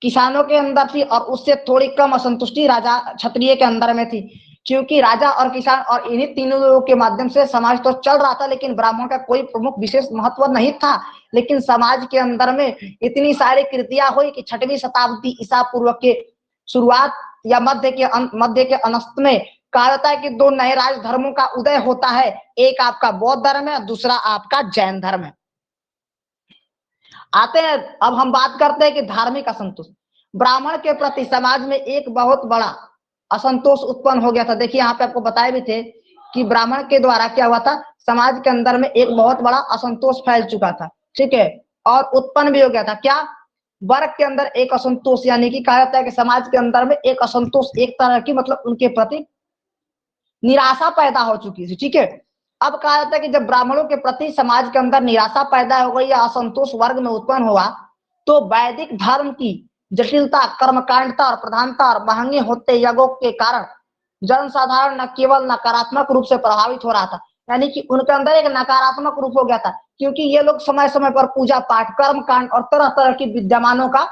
किसानों के अंदर थी और उससे थोड़ी कम असंतुष्टि राजा क्षत्रिय के अंदर में थी, क्योंकि राजा और किसान और इन्हीं तीनों लोगों के माध्यम से समाज तो चल रहा था, लेकिन ब्राह्मण का कोई प्रमुख विशेष महत्व नहीं था। लेकिन समाज के अंदर में इतनी सारी कृतियां हुई कि 6वीं शताब्दी ईसा पूर्व के शुरुआत या मध्य के अनस्त में कहा जाता है कि 2 नए राज धर्मों का उदय होता है, एक आपका बौद्ध धर्म है, दूसरा आपका जैन धर्म है। आते हैं अब हम बात करते हैं कि धार्मिक असंतोष, ब्राह्मण के प्रति समाज में एक बहुत बड़ा असंतोष उत्पन्न हो गया था। देखिए यहाँ पे आपको बताए भी थे कि ब्राह्मण के द्वारा क्या हुआ था, समाज के अंदर में एक बहुत बड़ा असंतोष फैल चुका था, ठीक है, और उत्पन्न भी हो गया था। क्या, वर्ग के अंदर एक असंतोष, यानी कि कहा जाता है कि समाज के अंदर में एक असंतोष, एक तरह की मतलब उनके प्रति निराशा पैदा हो चुकी थी। ठीक है, अब कहा जाता है कि जब ब्राह्मणों के प्रति समाज के अंदर निराशा पैदा हो गई या असंतोष वर्ग में उत्पन्न हुआ, तो वैदिक धर्म की जटिलता, कर्मकांडता और प्रधानता और महंगे होते यज्ञों के कारण जनसाधारण न केवल नकारात्मक रूप से प्रभावित हो रहा था, यानी कि उनके अंदर एक नकारात्मक रूप हो गया था, क्योंकि ये लोग समय समय पर पूजा पाठ, कर्म कांड और तरह तरह की विद्यमानों का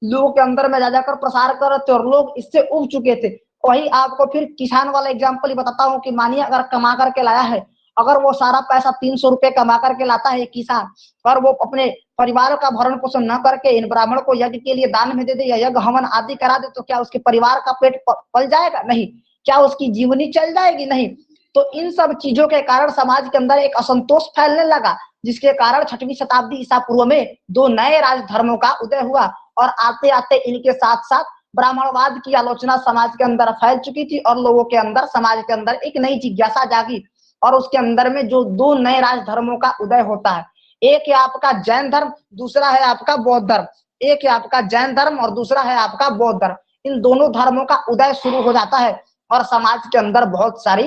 लोगों के अंदर में जाकर प्रसार कर रहे थे और लोग इससे उब चुके थे। वही आपको फिर किसान वाला एग्जाम्पल ही बताता हूँ कि मानिए अगर कमा करके लाया है, अगर वो सारा पैसा 300 रुपए कमा करके लाता है किसान और वो अपने परिवार का भरण पोषण न करके इन ब्राह्मण को यज्ञ के लिए दान में दे दे या यज्ञ हवन आदि करा दे, तो क्या उसके परिवार का पेट पल जाएगा? नहीं। क्या उसकी जीवनी चल जाएगी? नहीं। तो इन सब चीजों के कारण समाज के अंदर एक असंतोष फैलने लगा, जिसके कारण 6वीं शताब्दी ईसा पूर्व में 2 नए राजधर्मों का उदय हुआ और आते आते इनके साथ साथ ब्राह्मणवाद की आलोचना समाज के अंदर फैल चुकी थी और लोगों के अंदर, समाज के अंदर एक नई जिज्ञासा जागी और उसके अंदर में जो 2 नए राजधर्मों का उदय होता है, एक है आपका जैन धर्म, दूसरा है आपका बौद्ध धर्म। एक है आपका जैन धर्म और दूसरा है आपका बौद्ध धर्म। इन दोनों धर्मों का उदय शुरू हो जाता है और समाज के अंदर बहुत सारी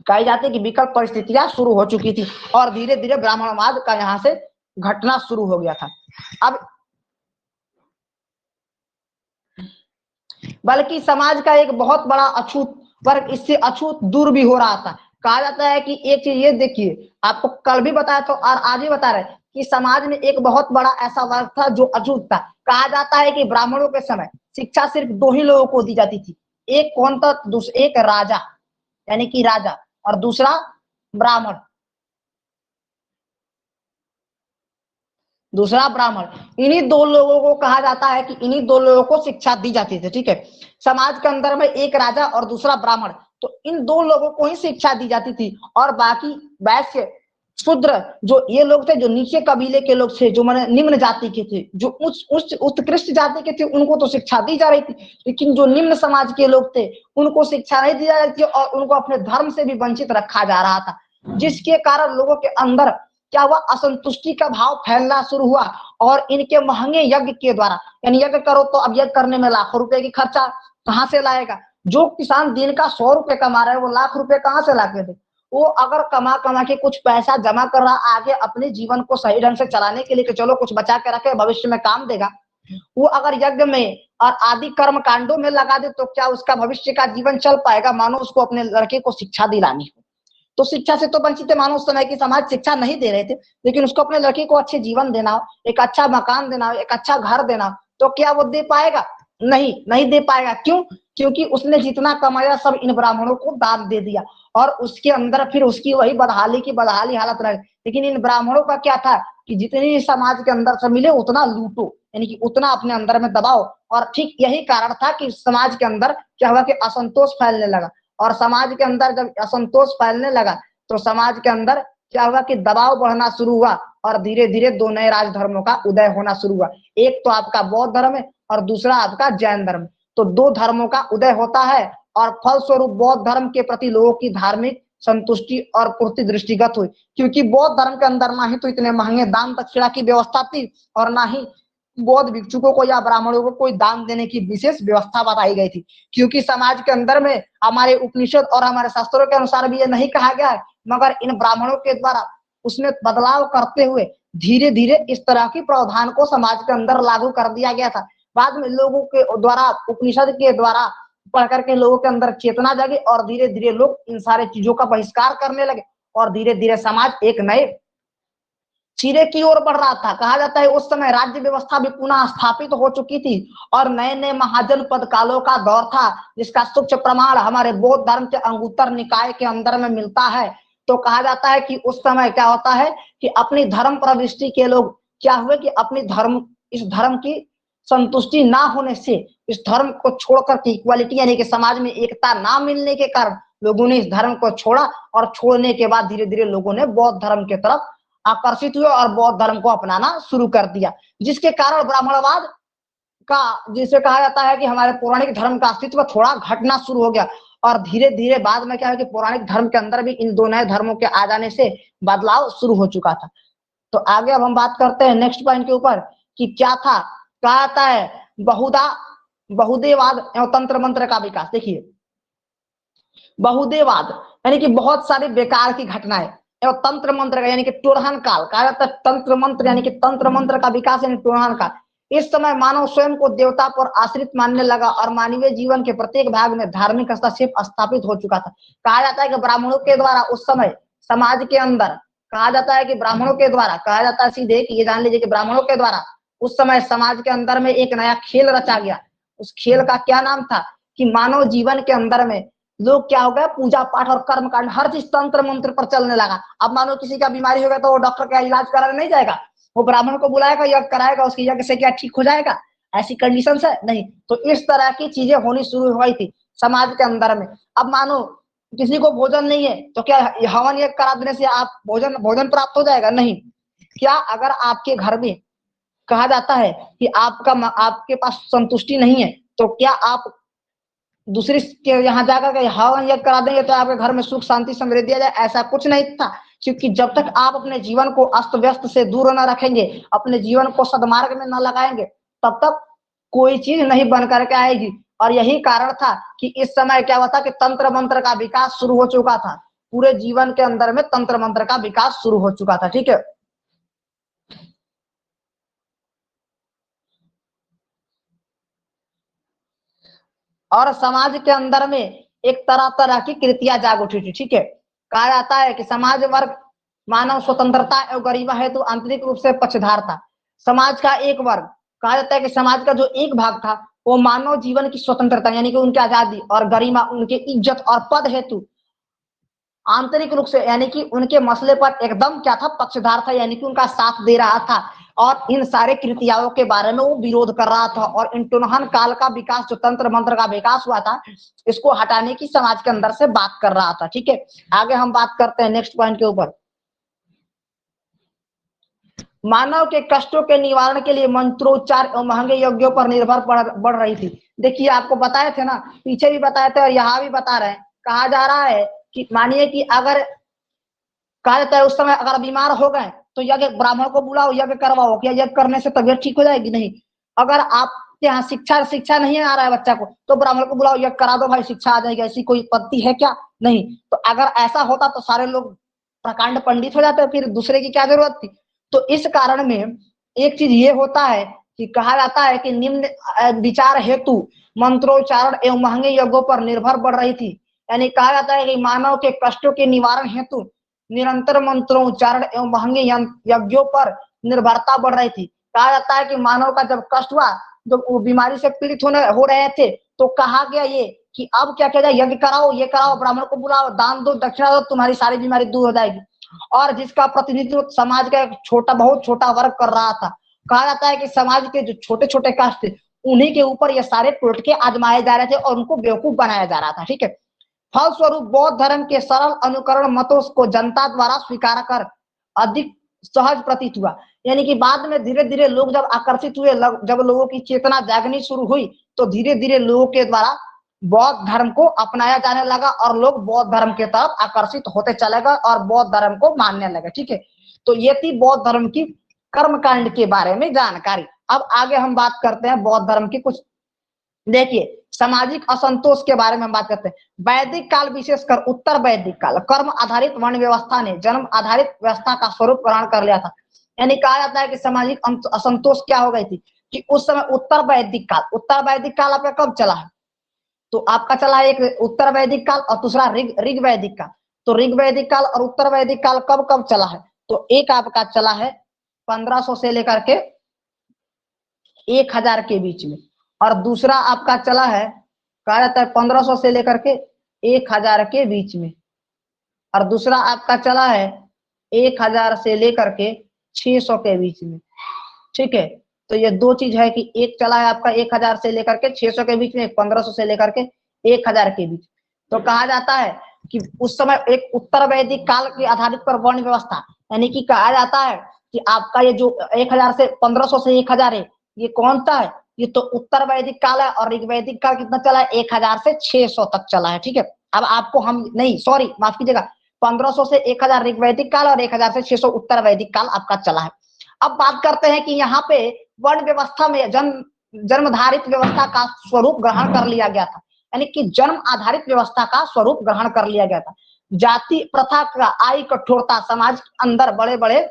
कही जाती है कि विकल्प परिस्थितियां शुरू हो चुकी थी और धीरे धीरे ब्राह्मणवाद का यहाँ से घटना शुरू हो गया था। अब बल्कि समाज का एक बहुत बड़ा अछूत वर्ग इससे अछूत दूर भी हो रहा था। कहा जाता है कि एक चीज ये देखिए, आपको कल भी बताया तो और आज भी बता रहे कि समाज में एक बहुत बड़ा ऐसा वर्ग था जो अछूत था। कहा जाता है कि ब्राह्मणों के समय शिक्षा सिर्फ 2 ही लोगों को दी जाती थी, एक कौन था? एक राजा, यानी कि राजा, और दूसरा ब्राह्मण, दूसरा ब्राह्मण। इन्हीं 2 लोगों को कहा जाता है कि इन्हीं 2 लोगों को शिक्षा दी जाती थी। ठीक है, समाज के अंदर में एक राजा और दूसरा ब्राह्मण, तो इन दो लोगों को ही शिक्षा दी जाती थी, और बाकी वैश्य शूद्र जो ये लोग थे, जो नीचे कबीले के लोग थे, जो माने निम्न जाति के थे, जो उच्च उत्कृष्ट जाति के थे, उनको तो शिक्षा दी जा रही थी, लेकिन जो निम्न समाज के लोग थे उनको शिक्षा नहीं दी जा रही थी और उनको अपने धर्म से भी वंचित रखा जा रहा था, जिसके कारण लोगों के अंदर क्या हुआ, असंतुष्टि का भाव फैलना शुरू हुआ। और इनके महंगे यज्ञ के द्वारा, यानी यज्ञ करो तो अब यज्ञ करने में लाखों रुपए की खर्चा कहां से लाएगा, जो किसान दिन का 100 रुपए कमा रहा है वो लाख रुपए कहां से ला के दे, वो अगर कमा के कुछ पैसा जमा कर रहा आगे अपने जीवन को सही ढंग से चलाने के लिए कि चलो कुछ बचा के रखे भविष्य में काम देगा, वो अगर यज्ञ में और आदि कर्म कांडों में लगा दे तो क्या उसका भविष्य का जीवन चल पाएगा। मानो उसको अपने लड़के को शिक्षा दिलानी हो, तो शिक्षा से तो वंचित है, मानो उस समय की समाज शिक्षा नहीं दे रहे थे, लेकिन उसको अपने लड़के को अच्छे जीवन देना हो, एक अच्छा मकान देना हो, एक अच्छा घर देना हो, तो क्या वो दे पाएगा? नहीं दे पाएगा। क्यों? क्योंकि उसने जितना कमाया सब इन ब्राह्मणों को दान दे दिया, और उसके अंदर फिर उसकी वही बदहाली हालत रही। लेकिन इन ब्राह्मणों का क्या था कि जितनी समाज के अंदर से मिले उतना लूटो, यानी कि उतना अपने अंदर में दबाओ, और ठीक यही कारण था कि समाज के अंदर क्या हुआ कि असंतोष फैलने लगा, और समाज के अंदर जब असंतोष फैलने लगा तो समाज के अंदर क्या हुआ कि दबाव बढ़ना शुरू हुआ, और धीरे धीरे दो नए राजधर्मों का उदय होना शुरू हुआ। एक तो आपका बौद्ध धर्म है और दूसरा आपका जैन धर्म। तो दो धर्मों का उदय होता है, और फलस्वरूप बौद्ध धर्म के प्रति लोगों की धार्मिक संतुष्टि और पूर्ति दृष्टिगत हुई, क्योंकि बौद्ध धर्म के अंदर ना ही तो इतने महंगे दान दक्षिणा की व्यवस्था थी, और ना ही बौद्ध भिक्षुकों को या ब्राह्मणों को कोई दान देने की विशेष व्यवस्था बताई गई थी, क्योंकि समाज के अंदर में हमारे उपनिषद और हमारे शास्त्रों के अनुसार भी ये नहीं कहा गया है, मगर इन ब्राह्मणों के द्वारा उसमें बदलाव करते हुए धीरे धीरे इस तरह की प्रावधान को समाज के अंदर लागू कर दिया गया था। बाद में लोगों के द्वारा, उपनिषद के द्वारा पढ़ करके लोगों के अंदर चेतना जागी, और धीरे धीरे लोग इन सारे चीजों का बहिष्कार करने लगे, और धीरे धीरे समाज एक नए सिरे की ओर बढ़ रहा था। कहा जाता है उस समय राज्य व्यवस्था भी पुनः स्थापित हो चुकी थी, और नए नए महाजनपद कालों का दौर था, जिसका सूक्ष्म प्रमाण हमारे बौद्ध धर्म के अंगुत्तर निकाय के अंदर में मिलता है। तो कहा जाता है कि उस समय क्या होता है कि अपनी धर्म प्रविष्टि के लोग क्या हुए कि अपनी इस धर्म की संतुष्टि ना होने से, इस धर्म को छोड़कर के इक्वालिटी यानी कि समाज में एकता ना मिलने के कारण लोगों ने इस धर्म को छोड़ा, और छोड़ने के बाद धीरे धीरे लोगों ने बौद्ध धर्म की तरफ आकर्षित हुए और बौद्ध धर्म को अपनाना शुरू कर दिया, जिसके कारण ब्राह्मणवाद का, जिसे कहा जाता है कि हमारे पौराणिक धर्म का अस्तित्व थोड़ा घटना शुरू हो गया, और धीरे धीरे बाद में क्या है कि पौराणिक धर्म के अंदर भी इन दो नए धर्मों के आ जाने से बदलाव शुरू हो चुका था। तो आगे अब हम बात करते हैं नेक्स्ट पॉइंट के ऊपर कि क्या था। कहा जाता है बहुदेवाद एवं तंत्र मंत्र का विकास। देखिए, बहुदेवाद यानी कि बहुत सारी बेकार की घटनाएं, एवं तंत्र मंत्र का यानी कि टोरहन काल। कहा जाता है तंत्र मंत्र यानी कि तंत्र मंत्र का विकास यानी टोरहन काल। इस समय मानव स्वयं को देवता पर आश्रित मानने लगा, और मानवीय जीवन के प्रत्येक भाग में धार्मिक हस्तक्षेप स्थापित हो चुका था। कहा जाता है कि ब्राह्मणों के द्वारा उस समय समाज के अंदर, कहा जाता है कि ब्राह्मणों के द्वारा, कहा जाता है सीधे कि ये जान लीजिए कि ब्राह्मणों के द्वारा उस समय समाज के अंदर में एक नया खेल रचा गया। उस खेल का क्या नाम था कि मानव जीवन के अंदर में लोग क्या हो गया, पूजा पाठ और कर्म कांड हर चीज तंत्र मंत्र पर चलने लगा। अब मानो किसी का बीमारी हो गया तो वो डॉक्टर का इलाज कराने नहीं जाएगा, वो ब्राह्मण को बुलाएगा, यज्ञ कराएगा, उसकी यज्ञ से क्या ठीक हो जाएगा? ऐसी कंडीशन है नहीं। तो इस तरह की चीजें होनी शुरू हुई थी समाज के अंदर में। अब मानो किसी को भोजन नहीं है तो क्या हवन यज्ञ करा देने से आप भोजन प्राप्त हो जाएगा? नहीं। क्या अगर आपके घर में कहा जाता है कि आपके पास संतुष्टि नहीं है तो क्या आप दूसरे के यहाँ जाकर के हवन यज्ञ करा देंगे तो आपके घर में सुख शांति समृद्धि आ जाए? ऐसा कुछ नहीं था, क्योंकि जब तक आप अपने जीवन को अस्त व्यस्त से दूर न रखेंगे, अपने जीवन को सदमार्ग में न लगाएंगे, तब तक कोई चीज नहीं बन करके आएगी। और यही कारण था कि इस समय क्या हुआ था कि तंत्र मंत्र का विकास शुरू हो चुका था। पूरे जीवन के अंदर में तंत्र मंत्र का विकास शुरू हो चुका था। ठीक है, और समाज के अंदर में एक तरह तरह की कृतियां जाग उठी थी। ठीक है, कहा जाता है कि समाज वर्ग मानव स्वतंत्रता एवं गरिमा हेतु आंतरिक रूप से पक्षधार था। समाज का एक वर्ग, कहा जाता है कि समाज का जो एक भाग था वो मानव जीवन की स्वतंत्रता यानी कि उनकी आजादी और गरिमा, उनके इज्जत और पद हेतु आंतरिक रूप से यानी कि उनके मसले पर एकदम क्या था, पक्षधार था, यानी कि उनका साथ दे रहा था। और इन सारे कृतियाओं के बारे में वो विरोध कर रहा था। और इंटुनहन काल का विकास, जो तंत्र मंत्र का विकास हुआ था, इसको हटाने की समाज के अंदर से बात कर रहा था। ठीक है, आगे हम बात करते हैं नेक्स्ट पॉइंट के ऊपर। मानव के कष्टों के निवारण के लिए मंत्रोच्चार एवं महंगे यज्ञों पर निर्भर बढ़ रही थी। देखिए, आपको बताए थे ना, पीछे भी बताए थे और यहाँ भी बता रहे हैं। कहा जा रहा है कि मानिए कि अगर कहा जाता है उस समय अगर बीमार हो गए तो यज्ञ, ब्राह्मण को बुलाओ, यज्ञ करवाओ। क्या यज्ञ करने से तबियत ठीक हो जाएगी? नहीं। अगर आपके यहाँ शिक्षा नहीं आ रहा है बच्चा को, तो ब्राह्मण को बुलाओ, यज्ञ करा दो भाई, शिक्षा आ जाएगी। ऐसी कोई पद्धति है क्या? नहीं। तो अगर ऐसा होता तो सारे लोग प्रकांड पंडित हो जाते, फिर दूसरे की क्या जरूरत थी? तो इस कारण में एक चीज ये होता है कि कहा जाता है कि निम्न विचार हेतु मंत्रोच्चारण एवं महंगे यज्ञों पर निर्भर बढ़ रही थी। यानी कहा जाता है कि मानव के कष्टों के निवारण हेतु निरंतर मंत्रोच्चारण एवं महंगे यज्ञों पर निर्भरता बढ़ रही थी। कहा जाता है कि मानव का जब कष्ट हुआ, जब वो बीमारी से पीड़ित हो रहे थे, तो कहा गया ये कि अब क्या किया जाए, यज्ञ कराओ, ये कराओ, ब्राह्मण को बुलाओ, दान दो, दक्षिणा दो, तुम्हारी सारी बीमारी दूर हो जाएगी। और जिसका प्रतिनिधित्व समाज का एक बहुत छोटा वर्ग कर रहा था। कहा जाता है कि समाज के जो छोटे छोटे कास्ट थे, उन्हीं के ऊपर ये सारे टोटके आजमाए जा रहे थे और उनको बेवकूफ बनाया जा रहा था। ठीक है, फलस्वरूप बौद्ध धर्म के सरल अनुकरण मतों को जनता द्वारा स्वीकार कर अधिक सहज प्रतीत हुआ। यानी कि बाद में धीरे धीरे लोग जब आकर्षित हुए, जब लोगों की चेतना जागनी शुरू हुई, तो धीरे धीरे लोगों के द्वारा बौद्ध धर्म को अपनाया जाने लगा और लोग बौद्ध धर्म के तरफ आकर्षित होते चले गए और बौद्ध धर्म को मानने लगे। ठीक है, तो ये थी बौद्ध धर्म की कर्मकांड के बारे में जानकारी। अब आगे हम बात करते हैं बौद्ध धर्म की कुछ। देखिए, सामाजिक असंतोष के बारे में हम बात करते हैं। वैदिक काल, विशेषकर उत्तर वैदिक काल, कर्म आधारित वर्ण व्यवस्था ने जन्म आधारित व्यवस्था का स्वरूप ग्रहण कर लिया था। यानी कहा जाता है कि सामाजिक असंतोष क्या हो गई थी कि उस समय उत्तर वैदिक काल आपका कब चला है? तो आपका चला है एक उत्तर वैदिक काल और दूसरा ऋग वैदिक काल। तो ऋग वैदिक काल और उत्तर वैदिक काल कब कब चला है? तो एक आपका चला है 1500 से लेकर के 1000 के बीच में, और दूसरा आपका चला है, कहा जाता है 1500 से लेकर के 1000 के बीच में, और दूसरा आपका चला है 1000 से लेकर के 600 के बीच में। ठीक है, तो ये दो चीज है कि एक चला है आपका 1000 से लेकर के 600 के बीच में, 1500 से लेकर के 1000 के बीच। तो कहा जाता है कि उस समय एक उत्तर वैदिक काल के आधारित पर वर्ण व्यवस्था, यानी कि कहा जाता है कि आपका ये जो 1000 से 1500 से 1000 है, ये कौन सा है? ये तो उत्तर वैदिक काल है। और ऋग वैदिक काल कितना चला है? 1000 से 600 तक चला है। ठीक है, अब आपको हम नहीं, सॉरी माफ कीजिएगा, 1500 से 1000 ऋग वैदिक काल और 1000 से 600 उत्तर वैदिक काल आपका चला है। अब बात करते हैं कि यहाँ पे वर्ण व्यवस्था में जन्मधारित व्यवस्था का स्वरूप ग्रहण कर लिया गया था। यानी कि जन्म आधारित व्यवस्था का स्वरूप ग्रहण कर लिया गया था। जाति प्रथा का आई कठोरता समाज के अंदर बड़े बड़े,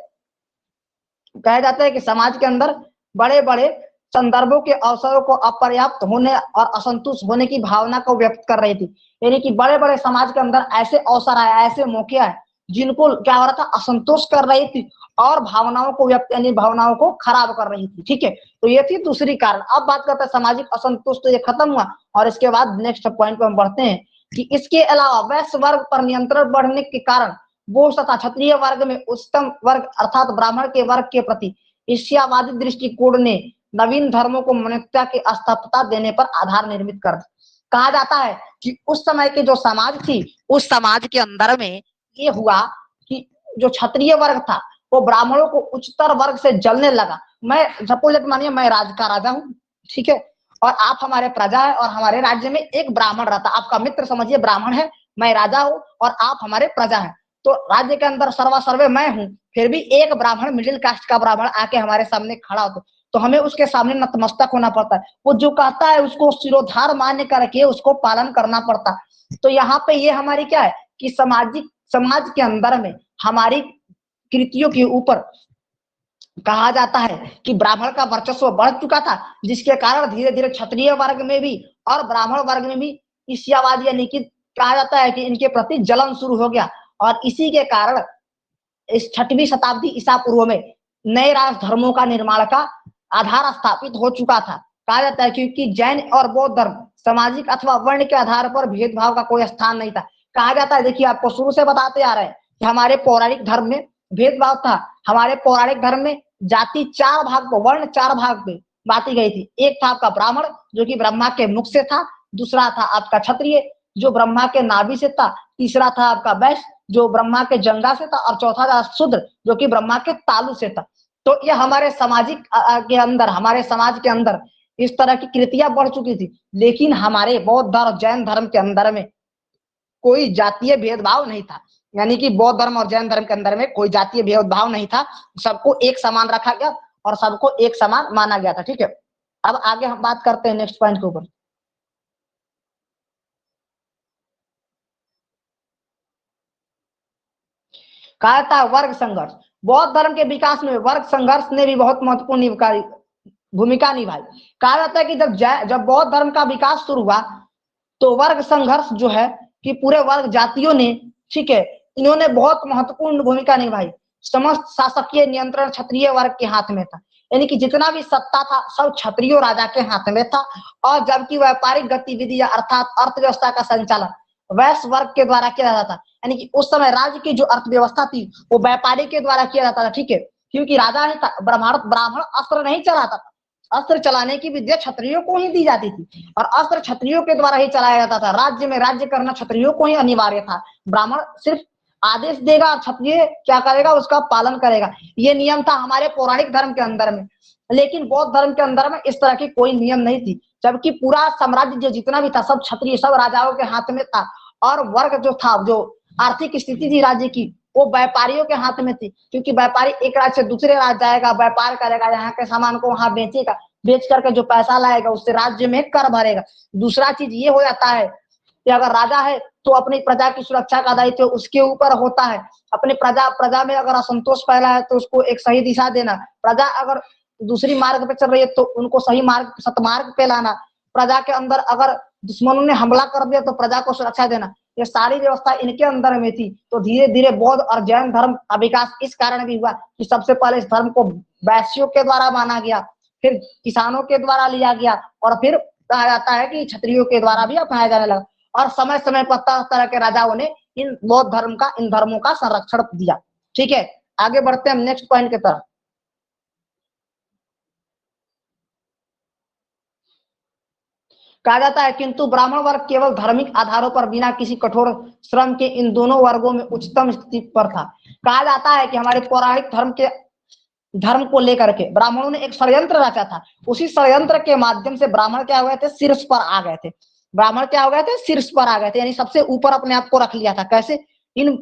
कहा जाता है कि समाज के अंदर बड़े बड़े संदर्भों के अवसरों को अपर्याप्त होने और असंतुष्ट होने की भावना को व्यक्त कर रही थी। यानी कि बड़े बड़े समाज के अंदर ऐसे अवसर आए, ऐसे मौके आए जिनको क्या हो रहा था, असंतोष कर रही थी और भावनाओं को व्यक्त, यानी भावनाओं को खराब कर रही थी। ठीक है, तो ये थी दूसरी कारण। अब बात करते हैं सामाजिक असंतोष, तो ये खत्म हुआ और इसके बाद नेक्स्ट पॉइंट पर हम बढ़ते हैं कि इसके अलावा वैश्य वर्ग पर नियंत्रण बढ़ने के कारण वो तथा क्षत्रिय वर्ग में उच्चतम वर्ग अर्थात ब्राह्मण के वर्ग के प्रति ईर्ष्यावादी दृष्टिकोण ने नवीन धर्मों को मान्यता की स्थापना देने पर आधार निर्मित कर। कहा जाता है कि उस समय के जो समाज थी, उस समाज के अंदर में ये हुआ कि जो क्षत्रिय वर्ग था वो ब्राह्मणों को उच्चतर वर्ग से जलने लगा। मैं सपोज मानिए मैं राज का राजा हूँ, ठीक है, और आप हमारे प्रजा है और हमारे राज्य में एक ब्राह्मण रहता, आपका मित्र समझिए ब्राह्मण है, मैं राजा हूँ और आप हमारे प्रजा है। तो राज्य के अंदर सर्वा सर्वे मैं हूँ, फिर भी एक ब्राह्मण, मिडिल कास्ट का ब्राह्मण आके हमारे सामने खड़ा होता, तो हमें उसके सामने नतमस्तक होना पड़ता है। वो जो कहता है उसको शिरोधार मान्य करके उसको पालन करना पड़ता है। तो यहाँ पे ये हमारी क्या है कि समाज के अंदर में हमारी कृतियों के ऊपर कहा जाता है कि ब्राह्मण का वर्चस्व बढ़ चुका था, जिसके कारण धीरे धीरे क्षत्रिय वर्ग में भी और ब्राह्मण वर्ग में भी ईर्ष्यावाद, यानी कि कहा जाता है कि इनके प्रति जलन शुरू हो गया। और इसी के कारण इस 6वीं शताब्दी ईसा पूर्व में नए राष्ट्र धर्मों का निर्माण का आधार स्थापित हो चुका था। कहा जाता है क्योंकि जैन और बौद्ध धर्म सामाजिक अथवा वर्ण के आधार पर भेदभाव का कोई स्थान नहीं था। कहा जाता है, देखिए आपको शुरू से बताते आ रहे हैं कि हमारे पौराणिक धर्म में भेदभाव था। हमारे पौराणिक धर्म में जाति चार भाग को, वर्ण चार भाग पे बांटी गई थी। एक था आपका ब्राह्मण जो कि ब्रह्मा के मुख से था, दूसरा था आपका क्षत्रिय जो ब्रह्मा के नाभि से था, तीसरा था आपका वैश्य जो ब्रह्मा के जंगा से था, और चौथा था शूद्र जो कि ब्रह्मा के तालु से था। तो ये हमारे सामाजिक के अंदर, हमारे समाज के अंदर इस तरह की कृतियां बढ़ चुकी थी। लेकिन हमारे बौद्ध और जैन धर्म के अंदर में कोई जातीय भेदभाव नहीं था, यानी कि बौद्ध धर्म और जैन धर्म के अंदर में कोई जातीय भेदभाव नहीं था, सबको एक समान रखा गया और सबको एक समान माना गया था। ठीक है, अब आगे हम बात करते हैं नेक्स्ट पॉइंट के ऊपर। कहा था वर्ग संघर्ष। बौद्ध धर्म के विकास में वर्ग संघर्ष ने भी बहुत महत्वपूर्ण भूमिका निभाई। कहा जाता है कि जब बौद्ध धर्म का विकास शुरू हुआ तो वर्ग संघर्ष जो है कि पूरे वर्ग जातियों ने, ठीक है, इन्होंने बहुत महत्वपूर्ण भूमिका निभाई। समस्त शासकीय नियंत्रण क्षत्रिय वर्ग के हाथ में था, यानी कि जितना भी सत्ता था सब क्षत्रिय राजा के हाथ में था, और जबकि व्यापारिक गतिविधियां अर्थात अर्थव्यवस्था का संचालन वैश्य वर्ग के द्वारा किया जाता था। यानी कि उस समय राज्य की जो अर्थव्यवस्था थी वो व्यापारी के द्वारा किया जाता था। ठीक है, क्योंकि राजा नहीं था, ब्राह्मण अस्त्र नहीं चलाता था, अस्त्र चलाने की विद्या क्षत्रियों को ही दी जाती थी, और अस्त्र क्षत्रियों के द्वारा ही चलाया जाता था। राज्य में राज्य करना क्षत्रियों को ही अनिवार्य था। ब्राह्मण सिर्फ आदेश देगा और क्षत्रिय क्या करेगा, उसका पालन करेगा। ये नियम था हमारे पौराणिक धर्म के अंदर में। लेकिन बौद्ध धर्म के अंदर में इस तरह की कोई नियम नहीं थी, जबकि पूरा साम्राज्य जो जितना भी था सब क्षत्रिय, सब राजाओं के हाथ में था, और वर्ग जो था, जो आर्थिक स्थिति थी राज्य की, वो व्यापारियों के हाथ में थी, क्योंकि व्यापारी एक राज्य से दूसरे राज्य जाएगा, व्यापार करेगा, यहाँ के सामान को वहां बेचेगा, बेच करके जो पैसा लाएगा उससे राज्य में कर भरेगा। दूसरा चीज ये हो जाता है कि अगर राजा है तो अपनी प्रजा की सुरक्षा का दायित्व उसके ऊपर होता है। अपने प्रजा में अगर असंतोष फैला है तो उसको एक सही दिशा देना, प्रजा अगर दूसरी मार्ग पे चल रही है तो उनको सही मार्ग, सतमार्ग पे लाना, प्रजा के अंदर अगर दुश्मनों ने हमला कर दिया तो प्रजा को सुरक्षा देना, ये सारी व्यवस्था इनके अंदर में थी। तो धीरे धीरे बौद्ध और जैन धर्म का विकास इस कारण भी हुआ कि सबसे पहले इस धर्म को वैश्यों के द्वारा माना गया, फिर किसानों के द्वारा लिया गया, और फिर कहा जाता है कि क्षत्रियों के द्वारा भी अपनाया जाने लगा, और समय समय पर तरह तरह के राजाओं ने इन बौद्ध धर्म का, इन धर्मों का संरक्षण दिया। ठीक है, आगे बढ़ते हैं हम नेक्स्ट पॉइंट की तरफ। कहा जाता है किंतु ब्राह्मण वर्ग केवल धार्मिक आधारों पर बिना किसी कठोर श्रम के इन दोनों वर्गों में उच्चतम स्थिति पर था। कहा जाता है कि हमारे पौराणिक धर्म को लेकर के ब्राह्मणों ने एक षड्यंत्र रचा था। उसी षड्यंत्र के माध्यम से ब्राह्मण क्या हो गए थे, शीर्ष पर आ गए थे। ब्राह्मण क्या हो गए थे, शीर्ष पर आ गए थे, यानी सबसे ऊपर अपने आप को रख लिया था। कैसे? इन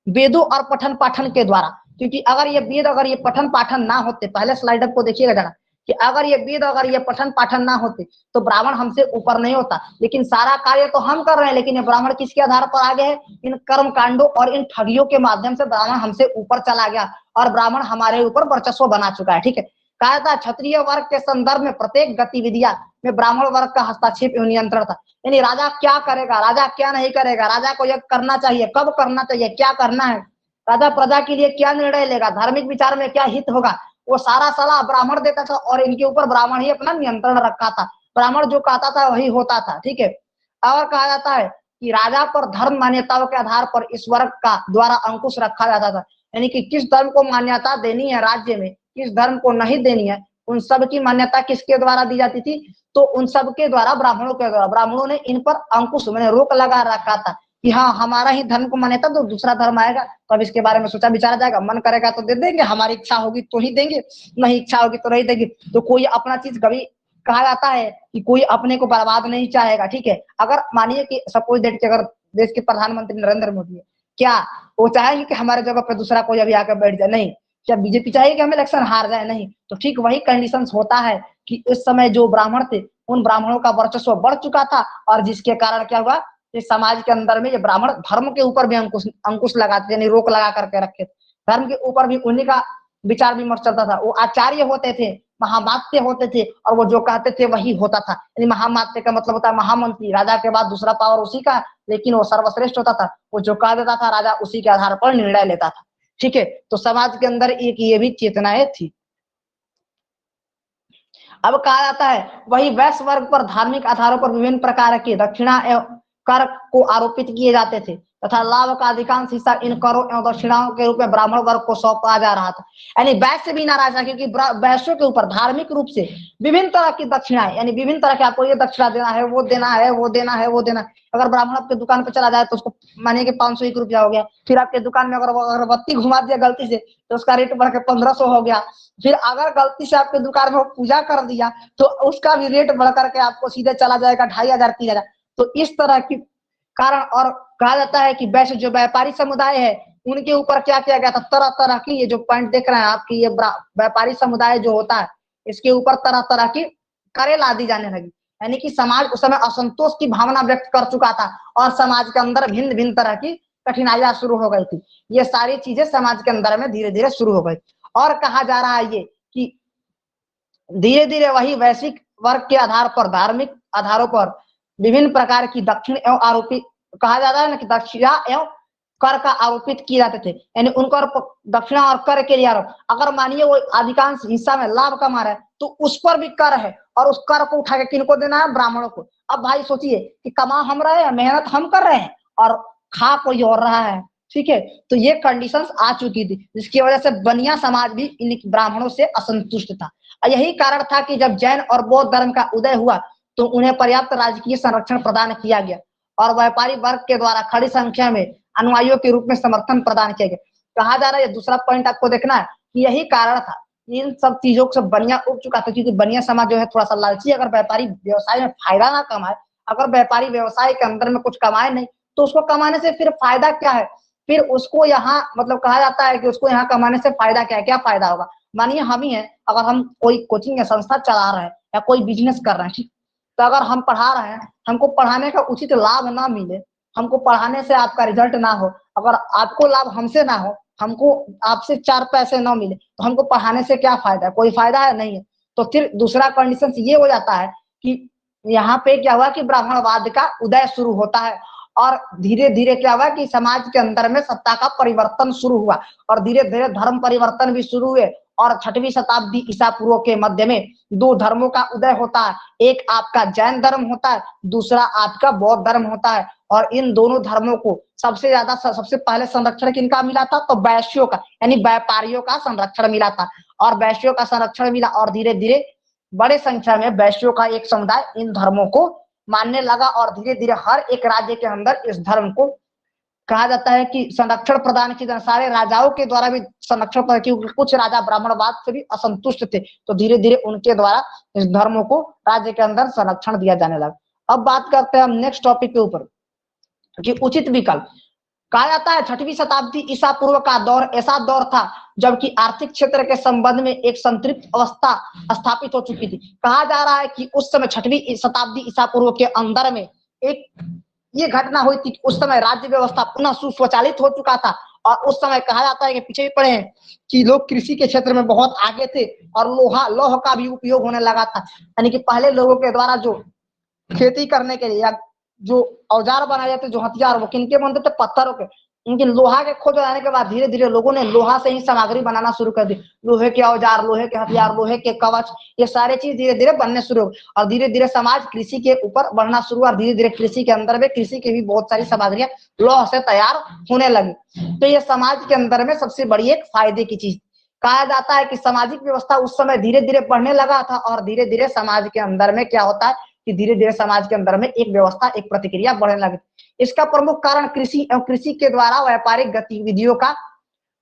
वेदों और पठन पाठन के द्वारा। क्योंकि अगर ये वेद, अगर ये पठन पाठन ना होते, पहले स्लाइड को देखिएगा जरा, कि अगर ये वेद, अगर ये पठन पाठन ना होते तो ब्राह्मण हमसे ऊपर नहीं होता। लेकिन सारा कार्य तो हम कर रहे हैं, लेकिन ये ब्राह्मण किसके आधार पर आगे है? इन कर्म कांडों और इन ठगियों के माध्यम से ब्राह्मण हमसे ऊपर चला गया और ब्राह्मण हमारे ऊपर वर्चस्व बना चुका है। ठीक है, कहा था क्षत्रिय वर्ग के संदर्भ में प्रत्येक गतिविधियां में ब्राह्मण वर्ग का हस्तक्षेप एवं नियंत्रण था। यानी राजा क्या करेगा, राजा क्या नहीं करेगा, राजा को यह करना चाहिए, कब करना चाहिए, क्या करना है, राजा प्रजा के लिए क्या निर्णय लेगा, धार्मिक विचार में क्या हित होगा, वो सारा सलाह ब्राह्मण देता था, और इनके ऊपर ब्राह्मण ही अपना नियंत्रण रखा था। ब्राह्मण जो कहता था वही होता था। ठीक है, और कहा जाता है कि राजा पर धर्म मान्यताओं के आधार पर इस वर्ग का द्वारा अंकुश रखा जाता था। यानी कि किस धर्म को मान्यता देनी है राज्य में, किस धर्म को नहीं देनी है, उन सब की मान्यता किसके द्वारा दी जाती थी? तो उन सब के द्वारा, ब्राह्मणों के द्वारा। ब्राह्मणों ने इन पर अंकुश, मैंने रोक लगा रखा था कि हाँ, हमारा ही धर्म को मान्यता, तो दूसरा धर्म आएगा तो अब इसके बारे में सोचा विचारा जाएगा, मन करेगा तो दे देंगे, हमारी इच्छा होगी तो ही देंगे, नहीं इच्छा होगी तो नहीं देंगे। तो कोई अपना चीज कभी, कहा जाता है कि कोई अपने को बर्बाद नहीं चाहेगा। ठीक है, अगर मानिए कि सपोज दैट कि अगर देश के प्रधानमंत्री नरेंद्र मोदी है, क्या वो चाहेंगे कि हमारे जगह पर दूसरा कोई अभी आकर बैठ जाए? नहीं। क्या बीजेपी चाहेगी कि हम इलेक्शन हार जाए? नहीं। तो ठीक वही कंडीशंस होता है कि इस समय जो ब्राह्मण थे उन ब्राह्मणों का वर्चस्व बढ़ चुका था, और जिसके कारण क्या हुआ, इस समाज के अंदर में ये ब्राह्मण धर्म के ऊपर भी अंकुश लगाते, यानी रोक लगा करके रखे। धर्म के ऊपर भी उन्हीं का विचार विमर्श चलता था। वो आचार्य होते थे, महामात्य होते थे, और वो जो कहते थे वही होता था। यानी महामात्य का मतलब होता है महामंत्री, राजा के बाद दूसरा पावर उसी का, लेकिन वो सर्वश्रेष्ठ होता था। वो जो कह देता था राजा उसी के आधार पर निर्णय लेता था। ठीक है, तो समाज के अंदर एक ये भी चेतनाएं थी। अब कहा जाता है वही वैश्य वर्ग पर धार्मिक आधारों पर विभिन्न प्रकार के दक्षिणा एवं कर को आरोपित किए जाते थे। तथा लाभ का अधिकांश हिस्सा इन करों एवं दक्षिणाओं के रूप में ब्राह्मण वर्ग को सौंपा जा रहा था। यानी वैश्य भी नाराज था, क्योंकि वैश्यों के ऊपर धार्मिक रूप से विभिन्न तरह की दक्षिणाएं, यानी विभिन्न तरह के, आपको ये दक्षिणा देना है, वो देना है, वो देना है, वो देना है। अगर ब्राह्मण आपके दुकान पर चला जाए तो उसको मानिए कि 501 रुपया हो गया, फिर आपके दुकान में अगर वो अगरबत्ती घुमा दिया गलती से तो उसका रेट बढ़ के 1500 हो गया, फिर अगर गलती से आपके दुकान में पूजा कर दिया तो उसका भी रेट बढ़ करके आपको सीधे चला जाएगा 2500 3000। तो इस तरह की कारण, और कहा जाता है कि वैसे जो व्यापारी समुदाय है उनके ऊपर क्या किया गया था, तरह तरह की, ये जो पॉइंट देख रहे हैं आपकी, ये व्यापारी समुदाय जो होता है इसके ऊपर तरह तरह की करें ला दी जाने लगी। यानी कि समाज उस समय असंतोष की भावना व्यक्त कर चुका था और समाज के अंदर भिन्न भिन्न तरह की कठिनाइयां शुरू हो गई थी। ये सारी चीजें समाज के अंदर में धीरे धीरे शुरू हो गई। और कहा जा रहा है ये कि धीरे धीरे वही वैश्विक वर्ग के आधार पर, धार्मिक आधारों पर विभिन्न प्रकार की दक्षिण एवं आरोपित, कहा जाता है ना कि दक्षिणा एवं कर का आरोपित किए जाते थे। यानी उनको दक्षिणा और कर के लिए आरोप, अगर मानिए वो अधिकांश हिस्सा में लाभ कमा रहा है तो उस पर भी कर है, और उस कर को उठा के किनको देना है, ब्राह्मणों को। अब भाई सोचिए कि कमा हम रहे हैं, मेहनत हम कर रहे हैं और खा कोई और रहा है, ठीक है। तो ये कंडीशंस आ चुकी थी जिसकी वजह से बनिया समाज भी इन ब्राह्मणों से असंतुष्ट था। यही कारण था कि जब जैन और बौद्ध धर्म का उदय हुआ तो उन्हें पर्याप्त राजकीय संरक्षण प्रदान किया गया और व्यापारी वर्ग के द्वारा खड़ी संख्या में अनुयायियों के रूप में समर्थन प्रदान किया गया। कहा जा रहा है, दूसरा पॉइंट आपको देखना है कि यही कारण था, इन सब चीजों से बनिया उग चुका था, क्योंकि बनिया समाज जो है थोड़ा सा लालची, अगर व्यापारी व्यवसाय में फायदा ना कमाए, अगर व्यापारी व्यवसाय के अंदर में कुछ कमाए नहीं तो उसको कमाने से फिर फायदा क्या है, फिर उसको यहाँ मतलब कहा जाता है कि उसको यहाँ कमाने से फायदा क्या है, क्या फायदा होगा। मानिए हम ही हैं, अगर हम कोई कोचिंग या संस्था चला रहे हैं या कोई बिजनेस कर रहे हैं, ठीक, तो अगर हम पढ़ा रहे हैं, हमको पढ़ाने का उचित लाभ ना मिले, हमको पढ़ाने से आपका रिजल्ट ना हो, अगर आपको लाभ हमसे ना हो, हमको आपसे 4 पैसे ना मिले, तो हमको पढ़ाने से क्या फायदा है, कोई फायदा है नहीं है। तो फिर दूसरा कंडीशन ये हो जाता है कि यहाँ पे क्या हुआ कि ब्राह्मणवाद का उदय शुरू होता है और धीरे धीरे क्या हुआ कि समाज के अंदर में सत्ता का परिवर्तन शुरू हुआ और धीरे धीरे धर्म परिवर्तन भी शुरू हुए। और 6वीं शताब्दी ईसा पूर्व के मध्य में 2 धर्मों का उदय होता है, एक आपका जैन धर्म होता है, दूसरा आपका बौद्ध धर्म होता है। और इन दोनों धर्मों को सबसे पहले संरक्षण किनका मिला था, तो वैश्यों का, यानी व्यापारियों का संरक्षण मिला था। और वैश्यों का संरक्षण मिला और धीरे धीरे बड़े संख्या में वैश्यों का एक समुदाय इन धर्मों को मानने लगा और धीरे धीरे हर एक राज्य के अंदर इस धर्म को कहा जाता है कि संरक्षण प्रदान किया। सारे राजाओं के द्वारा भी संरक्षण प्रदान, क्योंकि कुछ राजा ब्राह्मणवाद से भी असंतुष्ट थे, तो धीरे धीरे उनके द्वारा इस धर्मों को राज्य के अंदर संरक्षण दिया जाने लगा। अब बात करते हैं हम नेक्स्ट टॉपिक के ऊपर कि उचित विकल्प। कहा जाता है 6वीं शताब्दी ईसा पूर्व का दौर ऐसा दौर था जबकि आर्थिक क्षेत्र के संबंध में एक संतृप्त अवस्था स्थापित हो चुकी थी। कहा जा रहा है कि उस समय 6वीं शताब्दी ईसा पूर्व के अंदर में एक ये घटना हुई थी कि उस समय राज्य व्यवस्था पुनः सुस्वचालित हो चुका था और उस समय कहा जाता है कि पीछे भी पड़े हैं कि लोग कृषि के क्षेत्र में बहुत आगे थे और लौह का भी उपयोग होने लगा था। यानी कि पहले लोगों के द्वारा जो खेती करने के लिए या जो औजार बनाए जाते, जो हथियार, वो किनके बनते थे, पत्थरों के। इनके लोहा के खोज जाने के बाद धीरे धीरे लोगों ने लोहा से ही सामग्री बनाना शुरू कर दी। लोहे के औजार, लोहे के हथियार, लोहे के कवच, ये सारे चीज धीरे धीरे बनने शुरू हो और धीरे धीरे समाज कृषि के ऊपर बढ़ना शुरू और धीरे धीरे कृषि के अंदर में कृषि की भी बहुत सारी सामग्रियां लोह से तैयार होने लगी। तो ये समाज के अंदर में सबसे बड़ी एक फायदे की चीज। कहा जाता है कि सामाजिक व्यवस्था उस समय धीरे धीरे बढ़ने लगा था और धीरे धीरे समाज के अंदर में क्या होता है कि धीरे धीरे समाज के अंदर में एक व्यवस्था, एक प्रतिक्रिया बढ़ने लगी। इसका प्रमुख कारण कृषि एवं कृषि के द्वारा व्यापारिक गतिविधियों का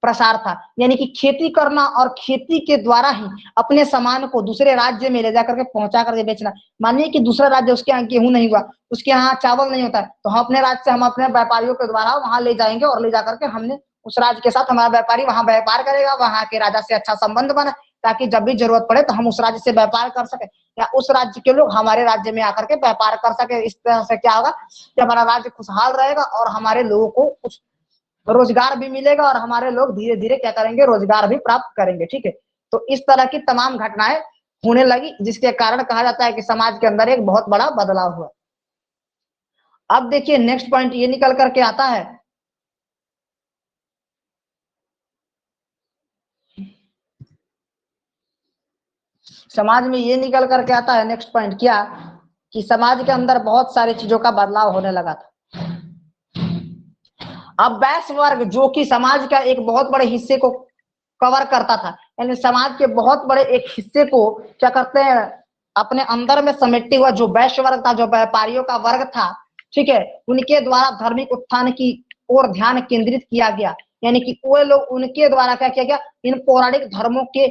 प्रसार था। यानी कि खेती करना और खेती के द्वारा ही अपने सामान को दूसरे राज्य में ले जाकर के पहुंचा करके बेचना। मानिए कि दूसरा राज्य, उसके यहाँ गेहूं नहीं हुआ, उसके यहाँ चावल नहीं होता है, तो हम अपने राज्य से हम अपने व्यापारियों के द्वारा वहां ले जाएंगे और ले जाकर के हमने उस राज्य के साथ हमारा व्यापारी वहां व्यापार करेगा, वहां के राजा से अच्छा संबंध बना ताकि जब भी जरूरत पड़े तो हम उस राज्य से व्यापार कर सके या उस राज्य के लोग हमारे राज्य में आकर के व्यापार कर सके। इस तरह से क्या होगा कि हमारा राज्य खुशहाल रहेगा और हमारे लोगों को कुछ रोजगार भी मिलेगा और हमारे लोग धीरे धीरे क्या करेंगे, रोजगार भी प्राप्त करेंगे। ठीक है, तो इस तरह की तमाम घटनाएं होने लगी जिसके कारण कहा जाता है कि समाज के अंदर एक बहुत बड़ा बदलाव हुआ। अब देखिए नेक्स्ट पॉइंट ये निकल करके आता है समाज में, ये निकल करके आता है नेक्स्ट पॉइंट क्या कि समाज के अंदर बहुत सारी चीजों का बदलाव होने लगा था। अब वैश्य वर्ग जो कि समाज का एक बहुत बड़े हिस्से को कवर करता था, यानी समाज के बहुत बड़े एक हिस्से को क्या करते हैं अपने अंदर में समेटते हुआ जो वैश्य वर्ग था, जो व्यापारियों का वर्ग था, ठीक है, उनके द्वारा धार्मिक उत्थान की ओर ध्यान केंद्रित किया गया। यानी कि वो लोग उनके द्वारा क्या किया गया, इन पौराणिक धर्मों के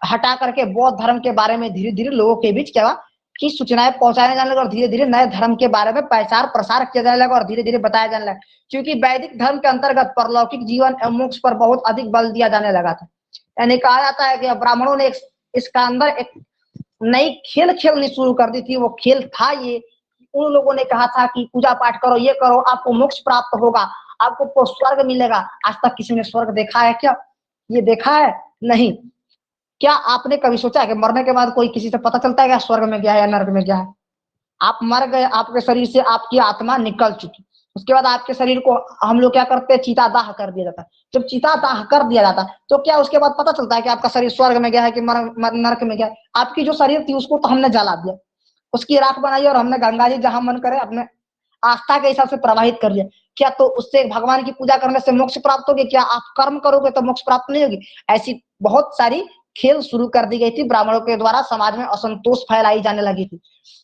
हटा करके बौद्ध धर्म के बारे में धीरे धीरे लोगों के बीच क्या की सूचनाएं पहुंचाने जाने लगा और धीरे धीरे नए धर्म के बारे में प्रचार प्रसार किया जाने लगा और धीरे धीरे बताया जाने लगा, क्योंकि वैदिक धर्म के अंतर्गत परलौकिक जीवन एवं मोक्ष पर बहुत अधिक बल दिया जाने लगा था। यानी कहा जाता है कि ब्राह्मणों ने इसका अंदर एक नई खेल खेलनी शुरू कर दी थी। वो खेल था ये, उन लोगों ने कहा था कि पूजा पाठ करो, ये करो, आपको मोक्ष प्राप्त होगा, आपको स्वर्ग मिलेगा। आज तक किसी ने स्वर्ग देखा है क्या? ये देखा है? नहीं। क्या आपने कभी सोचा है कि मरने के बाद कोई किसी से पता चलता है क्या स्वर्ग में गया है या नर्क में गया है? आप मर गए, आपके शरीर से आपकी आत्मा निकल चुकी, उसके बाद आपके शरीर को हम लोग क्या करते हैं, चिता दाह कर दिया जाता है। जब चिता दाह कर दिया जाता है तो क्या उसके बाद पता चलता है कि आपका शरीर स्वर्ग में गया है कि नरक में गया है? आपकी जो शरीर थी उसको तो हमने जला दिया, उसकी राख बनाई और हमने गंगा जी जहां मन करे अपने आस्था के हिसाब से प्रवाहित कर लिया। क्या तो उससे भगवान की पूजा करने से मोक्ष प्राप्त होगी? क्या आप कर्म करोगे तो मोक्ष प्राप्त नहीं होगी? ऐसी बहुत सारी खेल शुरू कर दी गई थी ब्राह्मणों के द्वारा, समाज में असंतोष फैलाई जाने लगी थी,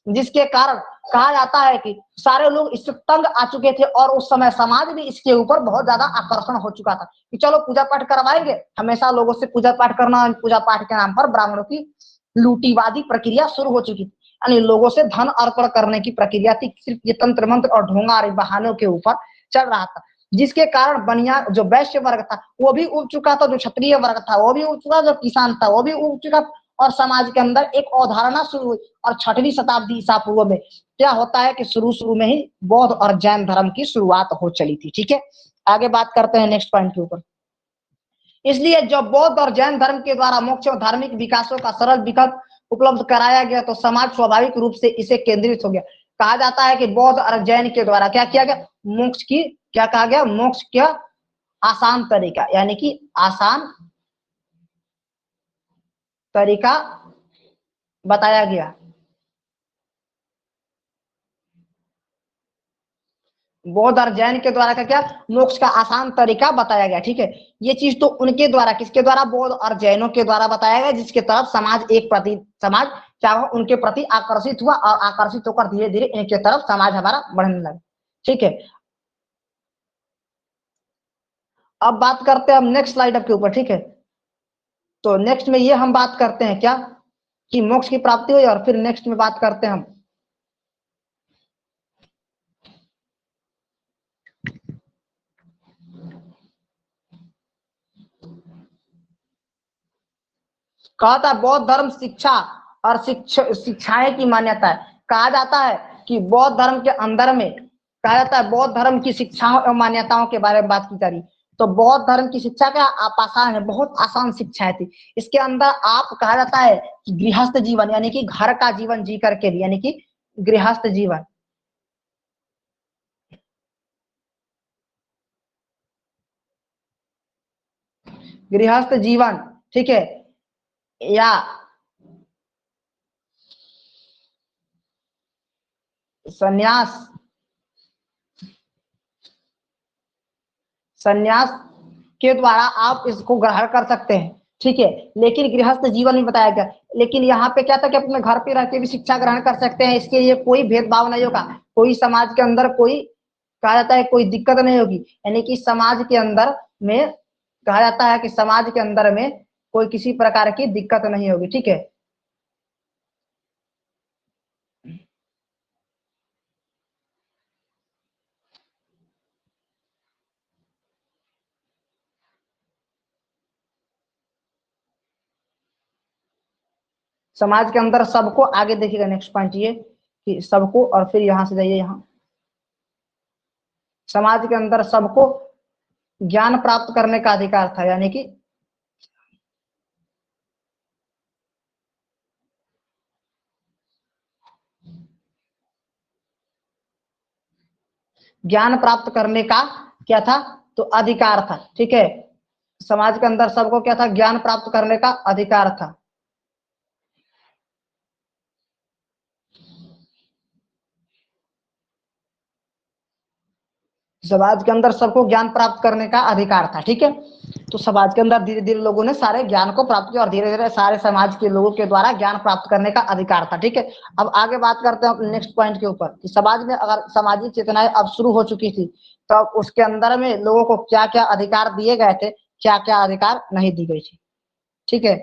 जिसके कारण कहा जाता है कि सारे लोग इससे तंग आ चुके थे और उस समय समाज भी इसके ऊपर बहुत ज्यादा आकर्षण हो चुका था कि चलो पूजा पाठ करवाएंगे। हमेशा लोगों से पूजा पाठ करना, पूजा पाठ के नाम पर ब्राह्मणों की लूटीवादी प्रक्रिया शुरू हो चुकी थी, यानी लोगों से धन अर्पण करने की प्रक्रिया थी। सिर्फ ये तंत्र मंत्र और ढोंगा और बहानों के ऊपर चल रहा था, जिसके कारण बनिया जो वैश्य वर्ग था वो भी उग चुका था, जो क्षत्रिय वर्ग था वो भी उग चुका, जो किसान था वो भी उग चुका, और समाज के अंदर एक अवधारणा शुरू हुई। और 6वीं शताब्दी ईसा पूर्व में क्या होता है कि शुरू शुरू में ही बौद्ध और जैन धर्म की शुरुआत हो चली थी। ठीक है, आगे बात करते हैं नेक्स्ट पॉइंट के ऊपर। इसलिए जब बौद्ध और जैन धर्म के द्वारा मोक्ष और धार्मिक विकासों का सरल विकल्प उपलब्ध कराया गया तो समाज स्वाभाविक रूप से इसे केंद्रित हो गया। कहा जाता है कि बौद्ध और जैन के द्वारा क्या किया गया, मोक्ष की क्या कहा गया, मोक्ष का आसान तरीका, यानी कि आसान तरीका बताया गया। बौद्ध और जैन के द्वारा क्या, मोक्ष का आसान तरीका बताया गया। ठीक है, ये चीज तो उनके द्वारा, किसके द्वारा, बौद्ध और जैनों के द्वारा बताया गया, जिसके तरफ समाज क्या हुआ, उनके प्रति आकर्षित हुआ और आकर्षित होकर धीरे धीरे इनके तरफ समाज हमारा बढ़ने लगा। ठीक है, अब बात करते हैं हम नेक्स्ट स्लाइड के ऊपर। ठीक है, तो नेक्स्ट में ये हम बात करते हैं क्या कि मोक्ष की प्राप्ति हुई, और फिर नेक्स्ट में बात करते हैं हम कहा था बौद्ध धर्म शिक्षा और शिक्षाएं की मान्यता है। कहा जाता है कि बौद्ध धर्म के अंदर में कहा जाता है बौद्ध धर्म की शिक्षाओं और मान्यताओं के बारे में बात की जा रही। तो बौद्ध धर्म की शिक्षा क्या आप आसान है, बहुत आसान शिक्षाएं थी। इसके अंदर आप कहा जाता है कि गृहस्थ जीवन, यानी कि घर का जीवन जी करके भी, यानी कि गृहस्थ जीवन, गृहस्थ जीवन, ठीक है, या संन्यास, संन्यास के द्वारा आप इसको ग्रहण कर सकते हैं। ठीक है, लेकिन गृहस्थ जीवन में बताया गया, लेकिन यहाँ पे क्या था कि अपने घर पे रह के भी शिक्षा ग्रहण कर सकते हैं, इसके लिए कोई भेदभाव नहीं होगा, कोई समाज के अंदर कोई कहा जाता है कोई दिक्कत नहीं होगी, यानी कि समाज के अंदर में कहा जाता है कि समाज के अंदर में कोई किसी प्रकार की दिक्कत नहीं होगी। ठीक है, समाज के अंदर सबको, आगे देखिएगा नेक्स्ट पॉइंट ये कि सबको, और फिर यहां से जाइए, यहाँ समाज के अंदर सबको ज्ञान प्राप्त करने का अधिकार था, यानी कि ज्ञान प्राप्त करने का क्या था, तो अधिकार था। ठीक है, समाज के अंदर सबको क्या था, ज्ञान प्राप्त करने का अधिकार था। समाज के अंदर सबको ज्ञान प्राप्त करने का अधिकार था, ठीक है। तो समाज के अंदर धीरे धीरे लोगों ने सारे ज्ञान को प्राप्त किया और धीरे धीरे सारे समाज के लोगों के द्वारा ज्ञान प्राप्त करने का अधिकार था, ठीक है। अब आगे बात करते हैं नेक्स्ट पॉइंट के ऊपर कि समाज में अगर सामाजिक चेतनाएं अब शुरू हो चुकी थी तो अब उसके अंदर में लोगों को क्या क्या अधिकार दिए गए थे, क्या क्या अधिकार नहीं दी गई थी, ठीक है।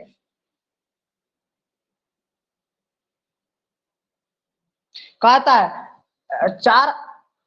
कहता है चार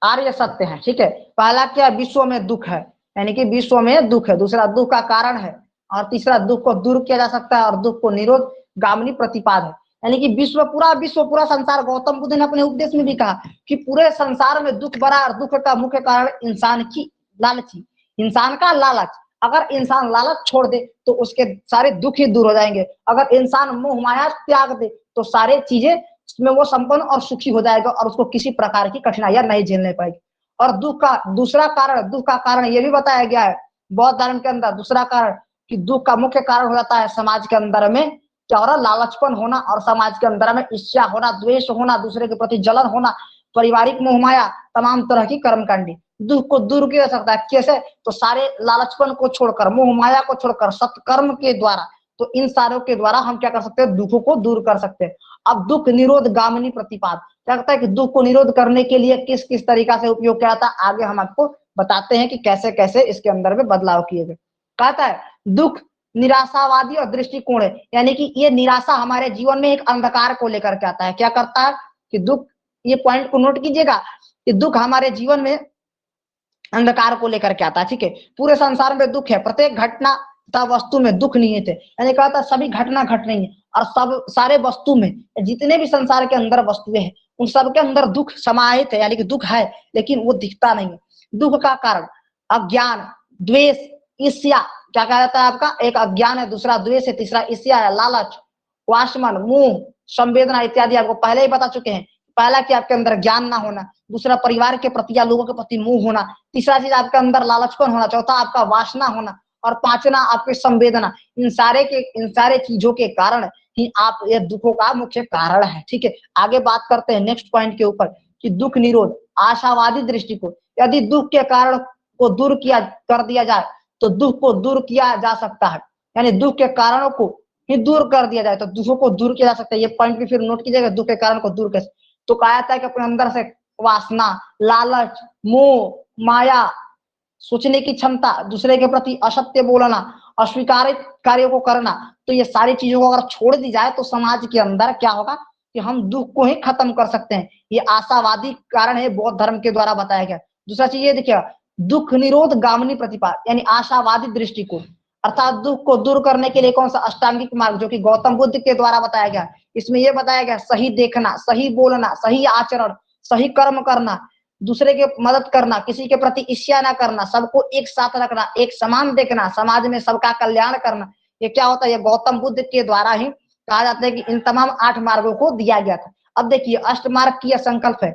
आर्य सत्य हैं, ठीक है। पहला क्या, विश्व में दुख है, यानी कि विश्व में दुख है। दूसरा दुख का कारण है, और तीसरा दुख को दूर किया जा सकता है, और दुख को निरोध गामिनी प्रतिपाद है। यानी कि विश्व पूरा संसार, गौतम बुद्ध ने अपने उपदेश में भी कहा कि पूरे संसार में दुख भरा, और दुख का मुख्य कारण इंसान की लालची, इंसान का लालच। अगर इंसान लालच छोड़ दे तो उसके सारे दुख ही दूर हो जाएंगे। अगर इंसान मोह माया त्याग दे तो सारे चीजें उसमें वो संपन्न और सुखी हो जाएगा, और उसको किसी प्रकार की कठिनाइयां नहीं झेलने पाएगी। और दुख का कारण ये भी बताया गया है बौद्ध धर्म के अंदर। दूसरा कारण कि दुख का मुख्य कारण हो जाता है समाज के अंदर में क्या हो रहा, लालचपन होना, और समाज के अंदर में ईर्ष्या होना, द्वेष होना, दूसरे के प्रति जलन होना, पारिवारिक मोहमाया, तमाम तरह की कर्मकांडी। दुख को दूर किया जा सकता है कैसे, तो सारे लालचपन को छोड़कर, मोह माया को छोड़कर, सत्कर्म के द्वारा। तो इन सारों के द्वारा हम क्या कर सकते हैं, दुखों को दूर कर सकते हैं। अब दुख निरोध गामिनी प्रतिपाद क्या कहता है कि दुख को निरोध करने के लिए किस किस तरीका से उपयोग किया जाता है, आगे हम आपको बताते हैं कि कैसे कैसे इसके अंदर में बदलाव किए गए। कहता है दुख निराशावादी और दृष्टिकोण है, यानी कि ये निराशा हमारे जीवन में एक अंधकार को लेकर के आता है। क्या करता है कि दुख, ये पॉइंट को नोट कीजिएगा कि दुख हमारे जीवन में अंधकार को लेकर के आता है, ठीक है। पूरे संसार में दुख है, प्रत्येक घटना तथा वस्तु में दुख निहित है, यानी कहता है सभी घटना घट रही है, और सब सारे वस्तु में, जितने भी संसार के अंदर वस्तुएं हैं उन सब के अंदर दुख समाहित है, यानी कि दुख है लेकिन वो दिखता नहीं है। दुख का कारण अज्ञान, द्वेष, ईर्ष्या, क्या कहा जाता है आपका, एक अज्ञान है, दूसरा द्वेष है, तीसरा ईर्ष्या है, लालच, वासमन, मुंह, संवेदना इत्यादि आपको पहले ही बता चुके हैं। पहला कि आपके अंदर ज्ञान ना होना, दूसरा परिवार के प्रति या लोगों के प्रति मुंह होना, तीसरा चीज आपके अंदर लालचपन होना, चौथा आपका वासना होना, और पांचना आपकी संवेदना। इन सारे चीजों के कारण ही आप ये दुखों का मुख्य कारण है, ठीक है। आगे बात करते हैं नेक्स्ट पॉइंट के ऊपर कि दुख निरोध आशावादी दृष्टिकोण। यदि दुख के कारण को दूर किया कर दिया जाए तो दुख को दूर किया जा सकता है, यानी दुख के कारणों को ही दूर कर दिया जाए तो दुखों को दूर किया जा सकता है। ये पॉइंट भी फिर नोट कीजिएगा, दुख के कारण को दूर कैसे। तो कहा जाता है कि अपने अंदर से वासना, लालच, मोह माया, सोचने की क्षमता, दूसरे के प्रति असत्य बोलना, अस्वीकारित कार्यों को करना, तो ये सारी चीजों को अगर छोड़ दी जाए तो समाज के अंदर क्या होगा कि हम दुख को ही खत्म कर सकते हैं। ये आशावादी कारण है, बौद्ध धर्म के द्वारा बताया गया। दूसरा चीज ये देखिए, दुख निरोध गामिनी प्रतिपाद, यानी आशावादी दृष्टिकोण, अर्थात दुख को दूर करने के लिए कौन सा अष्टांगिक मार्ग, जो कि गौतम बुद्ध के द्वारा बताया गया। इसमें यह बताया गया सही देखना, सही बोलना, सही आचरण, सही कर्म करना, दूसरे के मदद करना, किसी के प्रति ईर्ष्या ना करना, सबको एक साथ रखना, एक समान देखना, समाज में सबका कल्याण करना। ये क्या होता है, ये गौतम बुद्ध के द्वारा ही कहा जाता है कि इन तमाम 8 मार्गों को दिया गया था। अब देखिए अष्ट मार्ग की संकल्प है,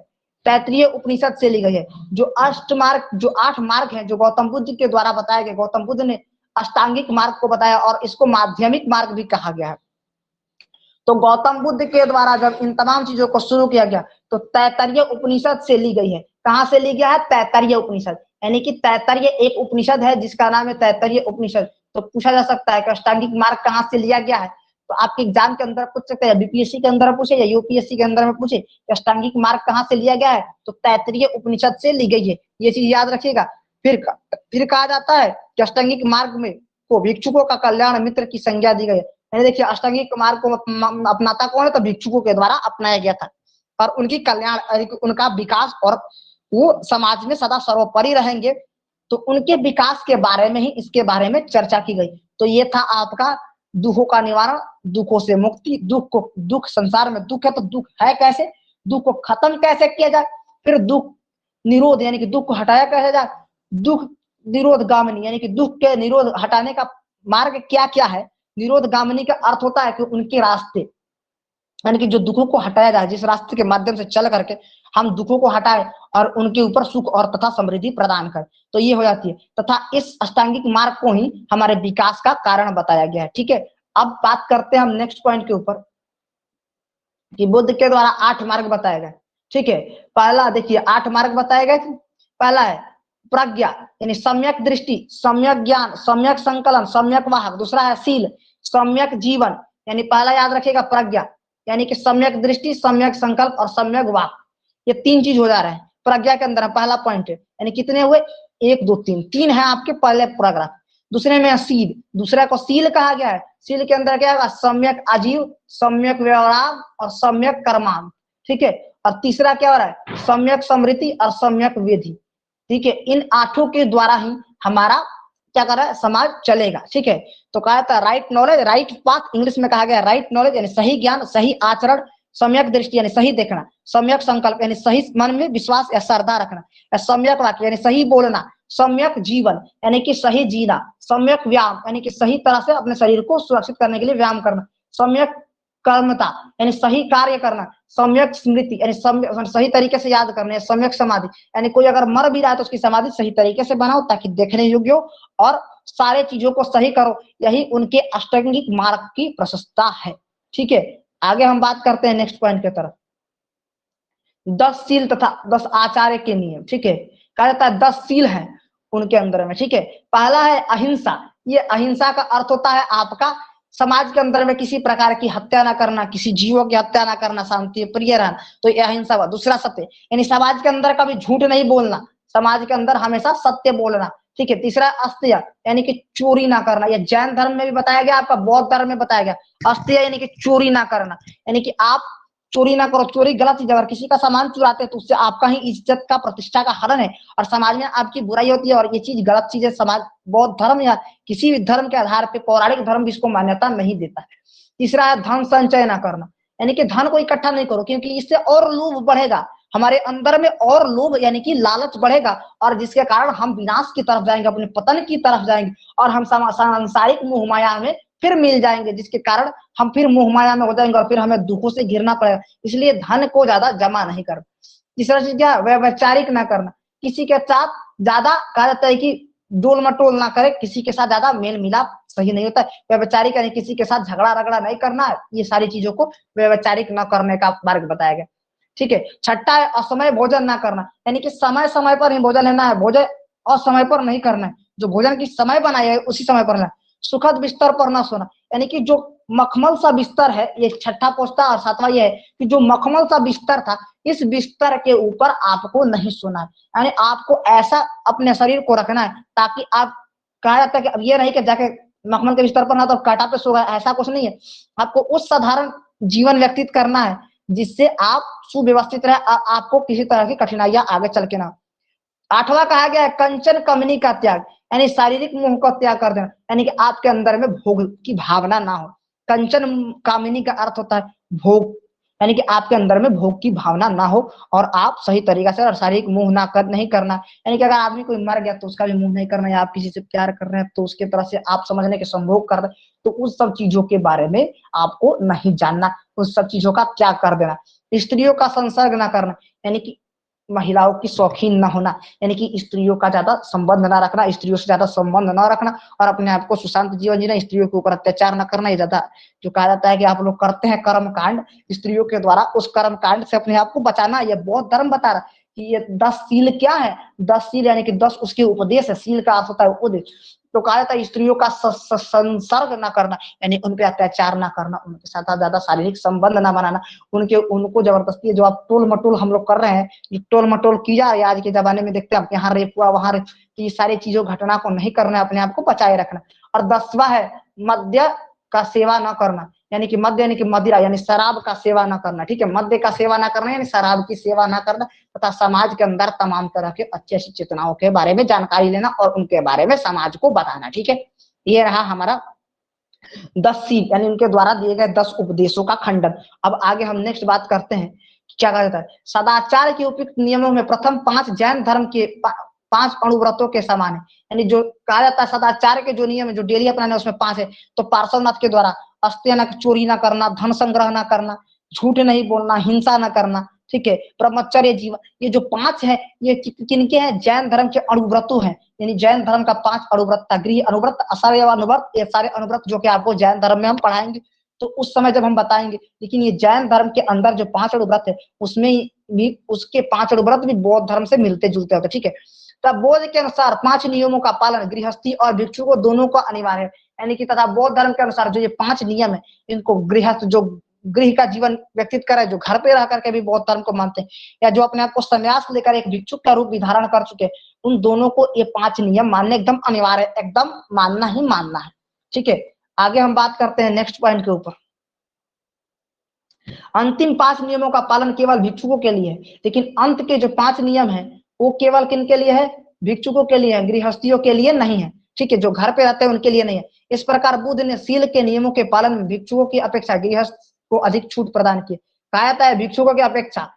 तैतरीय उपनिषद से ली गई है। जो अष्ट मार्ग, जो 8 मार्ग हैं जो गौतम बुद्ध के द्वारा बताए गए, गौतम बुद्ध ने अष्टांगिक मार्ग को बताया और इसको माध्यमिक मार्ग भी कहा गया है। तो गौतम बुद्ध के द्वारा जब इन तमाम चीजों को शुरू किया गया तो तैतरीय उपनिषद से ली गई है। कहां से ली गया है, तैतरीय उपनिषद, यानी कि तैतरीय एक उपनिषद है जिसका नाम है तैतरीय उपनिषद। तो पूछा जा सकता है कि अष्टांगिक मार्ग कहां से लिया गया है, तो आपके एग्जाम के अंदर पूछ सकते हैं, बीपीएससी के अंदर पूछे या यूपीएससी के अंदर में पूछे कि अष्टांगिक मार्ग कहां से लिया गया है, तो तैतरीय उपनिषद से ली गई है। ये चीज याद रखिएगा। फिर कहा जाता है कि अष्टांगिक मार्ग में को भिक्षुकों का कल्याण मित्र की संज्ञा दी गई है। यानी देखिए अष्टांगिक मार्ग को अपनाता कौन है, तो भिक्षुकों के द्वारा अपनाया गया था, और उनकी कल्याण, उनका विकास, और वो समाज में सदा सर्वोपरि रहेंगे, तो उनके विकास के बारे में ही इसके बारे में चर्चा की गई। तो ये था आपका दुखों का निवारण, दुखों से मुक्ति। दुख संसार में दुख है तो दुख है कैसे, दुख को खत्म कैसे किया जाए, फिर दुख निरोध यानी कि दुख को हटाया कैसे जाए, दुख निरोध गामिनी यानी कि दुख के निरोध हटाने का मार्ग क्या क्या है। निरोध गामिनी का अर्थ होता है कि उनके रास्ते, यानी कि जो दुखों को हटाया जाए, जिस रास्ते के माध्यम से चल करके हम दुखों को हटाए और उनके ऊपर सुख और तथा समृद्धि प्रदान करें, तो ये हो जाती है। तथा इस अष्टांगिक मार्ग को ही हमारे विकास का कारण बताया गया है, ठीक है। अब बात करते हैं हम नेक्स्ट पॉइंट के ऊपर कि बुद्ध के द्वारा 8 मार्ग बताए गए, ठीक है। पहला देखिए 8 मार्ग बताए गए थे। पहला है प्रज्ञा यानी सम्यक दृष्टि, सम्यक ज्ञान, सम्यक संकलन, सम्यक वाहक। दूसरा है शील, सम्यक जीवन। यानी पहला याद रखिएगा प्रज्ञा यानी कि सम्यक दृष्टि, सम्यक संकल्प और सम्यक वाक। ये तीन चीज हो जा रहे हैं प्रज्ञा के अंदर। पहला पॉइंट है यानी कितने हुए, 1 2 3, 3 है आपके पहले पैराग्राफ। दूसरे में शील, दूसरा को शील कहा गया है। शील के अंदर क्या है, सम्यक आजीव, सम्यक व्यवहार और सम्यक कर्मांत। ठीक है। और तीसरा क्या हो रहा है, सम्यक स्मृति और सम्यक विधि। ठीक है। इन 8 के द्वारा ही हमारा क्या कर रहा है, समाज चलेगा। ठीक है। तो कहा था right knowledge, right path, English में कहा गया राइट नॉलेज यानी सही ज्ञान, सही आचरण, सम्यक दृष्टि यानी सही देखना, सम्यक संकल्प यानी सही मन में विश्वास या श्रद्धा रखना, सम्यक वाक्य यानी सही बोलना, सम्यक जीवन यानी कि सही जीना, सम्यक व्यायाम यानी कि सही तरह से अपने शरीर को सुरक्षित करने के लिए व्यायाम करना, सम्यक कर्मता यानी सही कार्य करना, सम्यक स्मृति यानी सही तरीके से याद करना, सम्यक समाधि यानी कोई अगर मर भी रहा है तो उसकी समाधि सही तरीके से बनाओ ताकि देखने योग्य हो और सारे चीजों को सही करो। यही उनके अष्टांगिक मार्ग की प्रशस्ता है। ठीक है। आगे हम बात करते हैं नेक्स्ट पॉइंट की तरफ, 10 शील तथा 10 आचार्य के नियम। ठीक है। कहा जाता है 10 शील है उनके अंदर में। ठीक है। पहला है अहिंसा। ये अहिंसा का अर्थ होता है आपका समाज के अंदर में किसी प्रकार की हत्या ना करना, किसी जीवों की हत्या ना करना, शांति प्रिय रहना, तो यह अहिंसा हुआ। दूसरा सत्य यानी समाज के अंदर कभी झूठ नहीं बोलना, समाज के अंदर हमेशा सत्य बोलना। ठीक है। तीसरा अस्त्य यानी कि चोरी ना करना, यह जैन धर्म में भी बताया गया, आपका बौद्ध धर्म में बताया गया। अस्त्य यानी कि चोरी ना करना यानी कि आप चोरी ना करो, चोरी गलत चीज है। अगर किसी का सामान चुराते हैं तो उससे आपका ही इज्जत का, प्रतिष्ठा का हनन है और समाज में आपकी बुराई होती है और ये चीज गलत चीज है। समाज बौद्ध धर्म या किसी भी धर्म के आधार पे, पौराणिक धर्म भी इसको मान्यता नहीं देता है। तीसरा है धन संचय ना करना यानी कि धन को इकट्ठा नहीं करो क्योंकि इससे और लोभ बढ़ेगा, हमारे अंदर में और लोभ यानी कि लालच बढ़ेगा और जिसके कारण हम विनाश की तरफ जाएंगे, अपने पतन की तरफ जाएंगे और हम सांसारिक मोह माया में फिर मिल जाएंगे, जिसके कारण हम फिर मोह माया में हो जाएंगे और फिर हमें दुखों से घिरना पड़ेगा। इसलिए धन को ज्यादा जमा नहीं करना। तीसरा चीज क्या, व्यभिचारिक ना करना, किसी के साथ ज्यादा, कहा जाता है कि डोल मटोल ना करे, किसी के साथ ज्यादा मेल मिलाप सही नहीं होता है। व्यभिचारिक यानी किसी के साथ झगड़ा रगड़ा नहीं करना है। ये सारी चीजों को व्यभिचारिक न करने का मार्ग बताया गया। ठीक है। छठा है असमय भोजन ना करना यानी कि समय समय पर ही भोजन लेना है, भोजन असमय पर नहीं करना है। जो भोजन की समय बनाया है उसी समय पर लेना। सुखद बिस्तर पर ना सोना यानी कि जो मखमल सा बिस्तर है, ये छठा पोस्ता। और सातवां ये है कि जो मखमल सा बिस्तर था, इस बिस्तर के ऊपर आपको नहीं सोना है। यानी आपको ऐसा अपने शरीर को रखना है ताकि आप, कहा जाता है कि अब ये नहीं कि जाके मखमल के बिस्तर पर ना तो काटा पे सो गए, ऐसा कुछ नहीं है। आपको उस साधारण जीवन व्यतीत करना है जिससे आप सुव्यवस्थित रहे, आपको किसी तरह की कठिनाइयां आगे चल के ना। आठवां कहा गया है कंचन कमनी का त्याग यानी शारीरिक मोह का त्याग कर देना यानी कि आपके अंदर में भोग की भावना ना हो। कंचन कामिनी का अर्थ होता है भोग यानी कि आपके अंदर में भोग की भावना ना हो और आप सही तरीका से और शारीरिक मोह ना कर नहीं करना यानी कि अगर आदमी कोई मर गया तो उसका भी मोह नहीं करना, या आप किसी से प्यार कर रहे हैं तो उसके तरह से आप समझने के संभोग कर रहे हैं, तो उस सब चीजों के बारे में आपको नहीं जानना, उस सब चीजों का त्याग कर देना। स्त्रियों का संसर्ग ना करना यानी कि महिलाओं की शौकीन न होना यानी कि स्त्रियों का ज्यादा संबंध ना रखना, स्त्रियों से ज्यादा संबंध न रखना और अपने आप को सुशांत जीवन जीना, स्त्रियों के ऊपर अत्याचार न करना। ये ज्यादा जो कहा जाता है कि आप लोग करते हैं कर्म कांड स्त्रियों के द्वारा, उस कर्म कांड से अपने आप को बचाना। ये बौद्ध धर्म बता रहा है कि ये 10 शील क्या है, 10 शील यानी कि 10 उसके उपदेश है। शील का अर्थ होता है उपदेश। तो कहा जाता है स्त्रियों का संसर्ग ना करना यानी उन पे अत्याचार ना करना, उनके साथ ज्यादा शारीरिक संबंध ना बनाना, उनको जबरदस्ती, जो आप टोल मटोल हम लोग कर रहे हैं, जो टोल मटोल किया है आज के जमाने में देखते हैं यहाँ रेप हुआ वहां रेप, ये सारी चीजों घटना को नहीं करना है, अपने आप को बचाए रखना। और 10वां है मद्य का सेवा न करना यानी कि मद्य यानी कि मदिरा यानी शराब का सेवा ना करना। ठीक है। मद्य का सेवा ना करना यानी शराब की सेवा ना करना तथा समाज के अंदर तमाम तरह के अच्छी अच्छी चेतनाओं के बारे में जानकारी लेना और उनके बारे में समाज को बताना। ठीक है। ये रहा हमारा 10 शील यानी उनके द्वारा दिए गए 10 उपदेशों का खंडन। अब आगे हम नेक्स्ट बात करते हैं क्या कहा जाता है सदाचार के उपयुक्त नियमों में प्रथम 5 जैन धर्म के 5 अणुव्रतों के समान है। यानी जो कहा जाता है सदाचार के जो नियम है जो डेली अपनाने उसमें 5 है। तो पार्श्वनाथ के द्वारा अस्त्य न, चोरी ना करना, धन संग्रह ना करना, झूठ नहीं बोलना, हिंसा ना करना। ठीक है। ब्रह्मचर्य जीवन, ये जो 5 है ये किनके हैं, जैन धर्म के अणुव्रतों हैं। यानी जैन धर्म का 5 अणुव्रत था, गृह अनुव्रत, असवयव अनुव्रत, ये सारे अनुव्रत जो कि आपको जैन धर्म में हम पढ़ाएंगे तो उस समय जब हम बताएंगे। लेकिन ये जैन धर्म के अंदर जो 5 अणुव्रत है उसमें भी उसके 5 अणुव्रत भी बौद्ध धर्म से मिलते जुलते होते। ठीक है। तथा बौद्ध के अनुसार 5 नियमों का पालन गृहस्थी और भिक्षु को दोनों का अनिवार्य है। यानी कि तथा बौद्ध धर्म के अनुसार जो ये 5 नियम है, इनको गृहस्थ जो गृह का जीवन व्यतीत करे, जो घर पे रह करके भी बौद्ध धर्म को मानते हैं, या जो अपने आप को संन्यास लेकर एक भिक्षुक का रूप भी धारण कर चुके, उन दोनों को ये 5 नियम मानने एकदम अनिवार्य है, एकदम मानना ही मानना है। ठीक है, आगे हम बात करते हैं नेक्स्ट पॉइंट के ऊपर। अंतिम 5 नियमों का पालन केवल भिक्षुकों के लिए है, लेकिन अंत के जो 5 नियम है वो केवल किन के लिए है? भिक्षुकों के लिए है, गृहस्थियों के लिए नहीं है। ठीक है, जो घर पे रहते हैं उनके लिए नहीं है। इस प्रकार बुद्ध ने शील के नियमों के पालन में भिक्षुकों की अपेक्षा गृहस्थ को अधिक छूट प्रदान की। कहा जाता है भिक्षुकों की अपेक्षा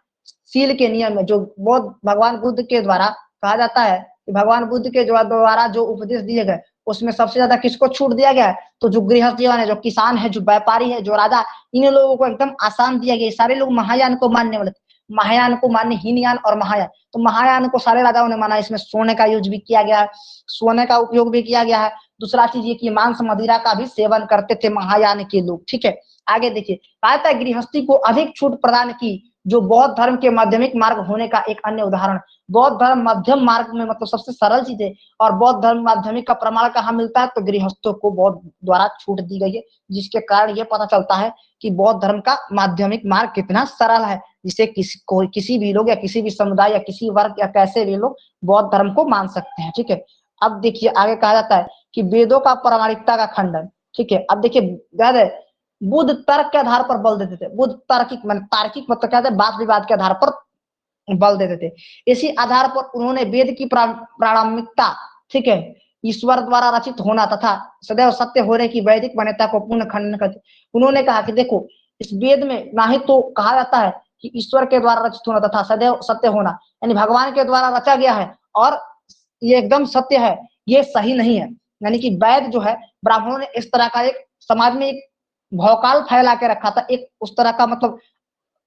शील के नियम में जो बौद्ध भगवान बुद्ध के द्वारा कहा जाता है कि भगवान बुद्ध के द्वारा जो उपदेश दिए गए उसमें सबसे ज्यादा किसको छूट दिया गया है? तो जो गृहस्थ जीवन है, जो किसान है, जो व्यापारी है, जो राजा, इन लोगों को एकदम आसान दिया गया। सारे लोग महायान को मानने वाले थे, महायान को मानने, हीनयान और महायान। तो महायान को सारे राजाओं ने माना। इसमें सोने का यूज भी किया गया है, सोने का उपयोग भी किया गया है। दूसरा चीज ये कि मांस मदिरा का भी सेवन करते थे महायान के लोग। ठीक है, आगे देखिए, कहा था गृहस्थी को अधिक छूट प्रदान की, जो बौद्ध धर्म के माध्यमिक मार्ग होने का एक अन्य उदाहरण। बौद्ध धर्म मध्यम मार्ग में मतलब सबसे सरल चीज है, और बौद्ध धर्म माध्यमिक का प्रमाण कहाँ मिलता है? तो गृहस्थों को बौद्ध द्वारा छूट दी गई है, जिसके कारण ये पता चलता है कि बौद्ध धर्म का माध्यमिक मार्ग कितना सरल है, जिसे किसी भी लोग या किसी भी समुदाय या किसी वर्ग या कैसे भी लोग बौद्ध धर्म को मान सकते हैं। ठीक है, अब देखिए आगे कहा जाता है कि वेदों का प्रामाणिकता का खंडन। ठीक है, अब देखिए याद है बुद्ध तर्क के आधार पर बल देते थे। बुद्ध तार्किक मतलब क्या है? बात विवाद के आधार पर बल देते थे। इसी आधार पर उन्होंने वेद की प्रामाणिकता, ठीक है, ईश्वर द्वारा रचित होना तथा सदैव सत्य होने की वैदिक मान्यता को पूर्ण खंडन कर दिया। उन्होंने कहा कि देखो इस वेद में ना ही तो कहा जाता है कि ईश्वर के द्वारा रचित होना तथा सदैव सत्य होना, यानी भगवान के द्वारा रचा गया है और ये एकदम सत्य है, ये सही नहीं है। यानी कि वैद जो है, ब्राह्मणों ने इस तरह का एक समाज में एक भौकाल फैला के रखा था। एक उस तरह का मतलब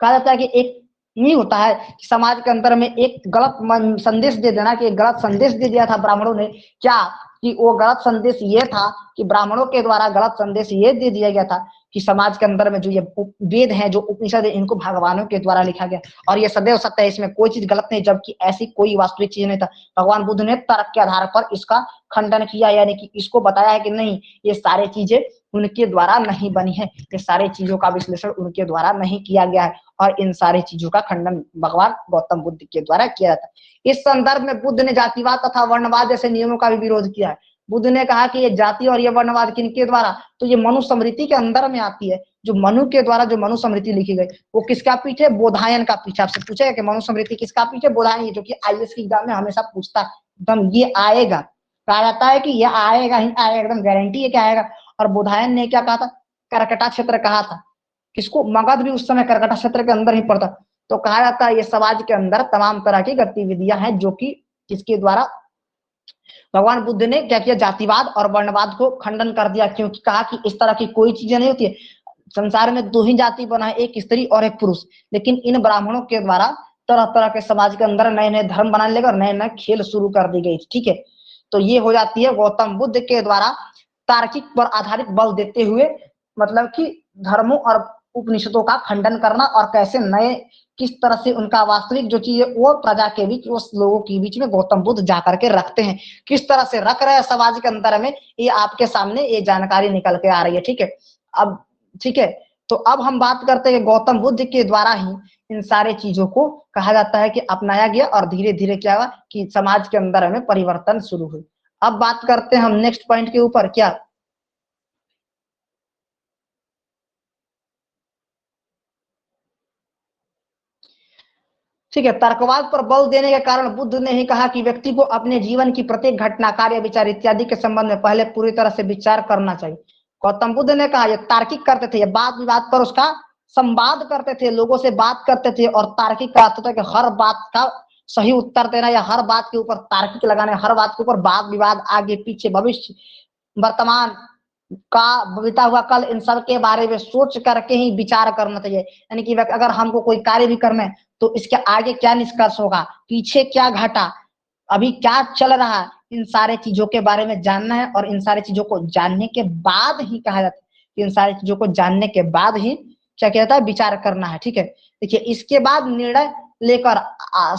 कहा जाता है कि एक नहीं होता है कि समाज के अंदर में एक गलत संदेश दे देना, कि एक गलत संदेश दे दिया था ब्राह्मणों ने। क्या कि वो गलत संदेश ये था कि ब्राह्मणों के द्वारा गलत संदेश ये दे दिया गया था कि समाज के अंदर में जो ये वेद है, जो उपनिषद है, इनको भगवानों के द्वारा लिखा गया और ये सदैव सत्य है, इसमें कोई चीज गलत नहीं, जबकि ऐसी कोई वास्तविक चीज नहीं था। भगवान बुद्ध ने तर्क के आधार पर इसका खंडन किया, यानी कि इसको बताया है कि नहीं, ये सारी चीजें उनके द्वारा नहीं बनी है, ये सारी चीजों का विश्लेषण उनके द्वारा नहीं किया गया है और इन सारी चीजों का खंडन भगवान गौतम बुद्ध के द्वारा किया जाता है। इस संदर्भ में बुद्ध ने जातिवाद तथा वर्णवाद जैसे नियमों का भी विरोध किया है। बुद्ध ने कहा कि ये जाति और ये वर्णवाद किनके द्वारा? तो ये मनुस्मृति के अंदर में आती है। जो मनु के द्वारा जो मनुस्मृति लिखी गई वो किसका पीछे? बोधायन का पीछे। आपसे पूछेगा कि मनुस्मृति किसका पीछे? बोधायन, जो कि आईएएस की एग्जाम में हमेशा पूछता है, एकदम ये आएगा, कहा जाता है कि ये आएगा ही आएगा, एकदम गारंटी है कि आएगा। और बोधायन ने क्या कहा था? करकटा क्षेत्र कहा था। किसको? मगध भी उस समय करकटा क्षेत्र के अंदर ही पड़ता। तो कहा जाता है ये समाज के अंदर तमाम तरह की गतिविधियां हैं जो कि किसके द्वारा? भगवान बुद्ध ने क्या किया? जातिवाद और वर्णवाद को खंडन कर दिया, क्योंकि कहा कि इस तरह की कोई चीजें नहीं होती है। संसार में 2 ही जाति बना है, एक स्त्री और एक पुरुष। लेकिन इन ब्राह्मणों के द्वारा तरह तरह के समाज के अंदर नए नए धर्म बनाने लगे और नए नए खेल शुरू कर दी गई। ठीक है, तो ये हो जाती है गौतम बुद्ध के द्वारा तार्किक पर आधारित बल देते हुए, मतलब कि धर्मों और उपनिषदों का खंडन करना, और कैसे नए किस तरह से उनका वास्तविक जो चीज है वो प्रजा के बीच, उस लोगों के बीच में गौतम बुद्ध जाकर के रखते हैं, किस तरह से रख रहे हैं समाज के अंदर में, ये आपके सामने ये जानकारी निकल के आ रही है। ठीक है, अब ठीक है, तो अब हम बात करते हैं गौतम बुद्ध के द्वारा ही इन सारे चीजों को कहा जाता है कि अपनाया गया और धीरे धीरे क्या हुआ कि समाज के अंदर में परिवर्तन शुरू हुई। अब बात करते हैं हम नेक्स्ट पॉइंट के ऊपर। क्या ठीक है, तर्कवाद पर बल देने के कारण बुद्ध ने ही कहा कि व्यक्ति को अपने जीवन की प्रत्येक घटना, कार्य, विचार इत्यादि के संबंध में पहले पूरी तरह से विचार करना चाहिए। गौतम बुद्ध ने कहा, ये तार्किक करते थे, ये बात विवाद पर उसका संवाद करते थे, लोगों से बात करते थे। और तार्किक का अर्थ होता है कि हर बात का सही उत्तर देना या हर बात के ऊपर तार्किक लगाना, हर बात के ऊपर वाद विवाद, आगे पीछे, भविष्य, वर्तमान का, बीता हुआ कल, इन सब के बारे में सोच करके ही विचार करना चाहिए। यानी कि अगर हमको कोई कार्य भी करना है तो इसके आगे क्या निष्कर्ष होगा, पीछे क्या घटा, अभी क्या चल रहा है, इन सारे चीजों के बारे में जानना है। और इन सारी चीजों को जानने के बाद ही कहा जाता है कि इन सारी चीजों को जानने के बाद ही क्या किया जाता है? विचार करना है। ठीक है, देखिए इसके बाद निर्णय लेकर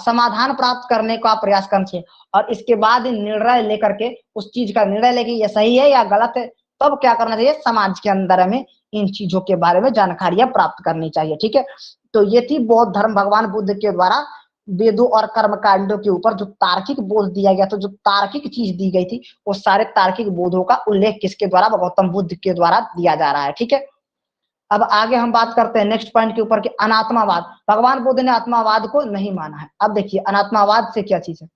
समाधान प्राप्त करने का प्रयास करना चाहिए, और इसके बाद निर्णय लेकर के उस चीज का निर्णय लेके ये सही है या गलत है, तब क्या करना चाहिए, समाज के अंदर हमें इन चीजों के बारे में जानकारियां प्राप्त करनी चाहिए। ठीक है, तो ये थी बौद्ध धर्म भगवान बुद्ध के द्वारा वेदों और कर्म कांडों के ऊपर जो तार्किक बोध दिया गया था, जो तार्किक चीज दी गई थी, वो सारे तार्किक बोधों का उल्लेख किसके द्वारा, गौतम बुद्ध के द्वारा दिया जा रहा है। ठीक है, अब आगे हम बात करते हैं नेक्स्ट पॉइंट के ऊपर कि अनात्मावाद। भगवान बुद्ध ने आत्मावाद को नहीं माना है। अब देखिए अनात्मावाद से क्या चीज है।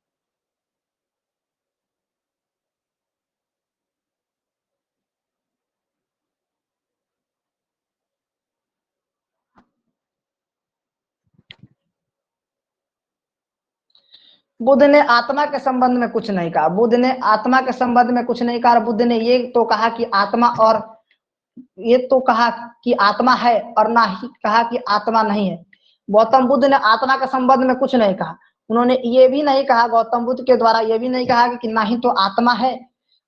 बुद्ध ने आत्मा के संबंध में कुछ नहीं कहा, बुद्ध ने आत्मा के संबंध में कुछ नहीं कहा। बुद्ध ने ये तो कहा कि आत्मा, और ये तो कहा कि आत्मा है, और ना ही कहा कि आत्मा नहीं है। गौतम बुद्ध ने आत्मा के संबंध में कुछ नहीं कहा। उन्होंने ये भी नहीं कहा, गौतम बुद्ध के द्वारा ये भी नहीं कहा कि ना ही तो आत्मा है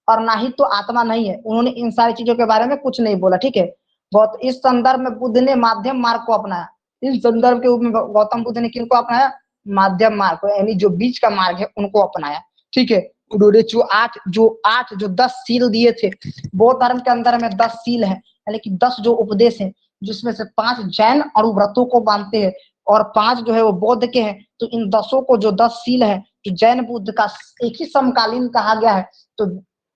और ना ही तो आत्मा नहीं है। उन्होंने इन सारी चीजों के बारे में कुछ नहीं बोला। ठीक है, इस संदर्भ में बुद्ध ने माध्यम मार्ग को अपनाया। इस संदर्भ के रूप में गौतम बुद्ध ने किनको अपनाया, माध्यम मार्ग को, यानी जो बीच का मार्ग है उनको अपनाया। ठीक है, उन्होंने जो 10 सील दिए थे, बौद्ध धर्म के अंदर में 10 सील है, यानी कि 10 जो उपदेश हैं, जिसमें से 5 जैन और व्रतों को मानते हैं और 5 जो है वो बौद्ध के हैं। तो इन 10 को जो 10 सील है, जो जैन बुद्ध का एक ही समकालीन कहा गया है, तो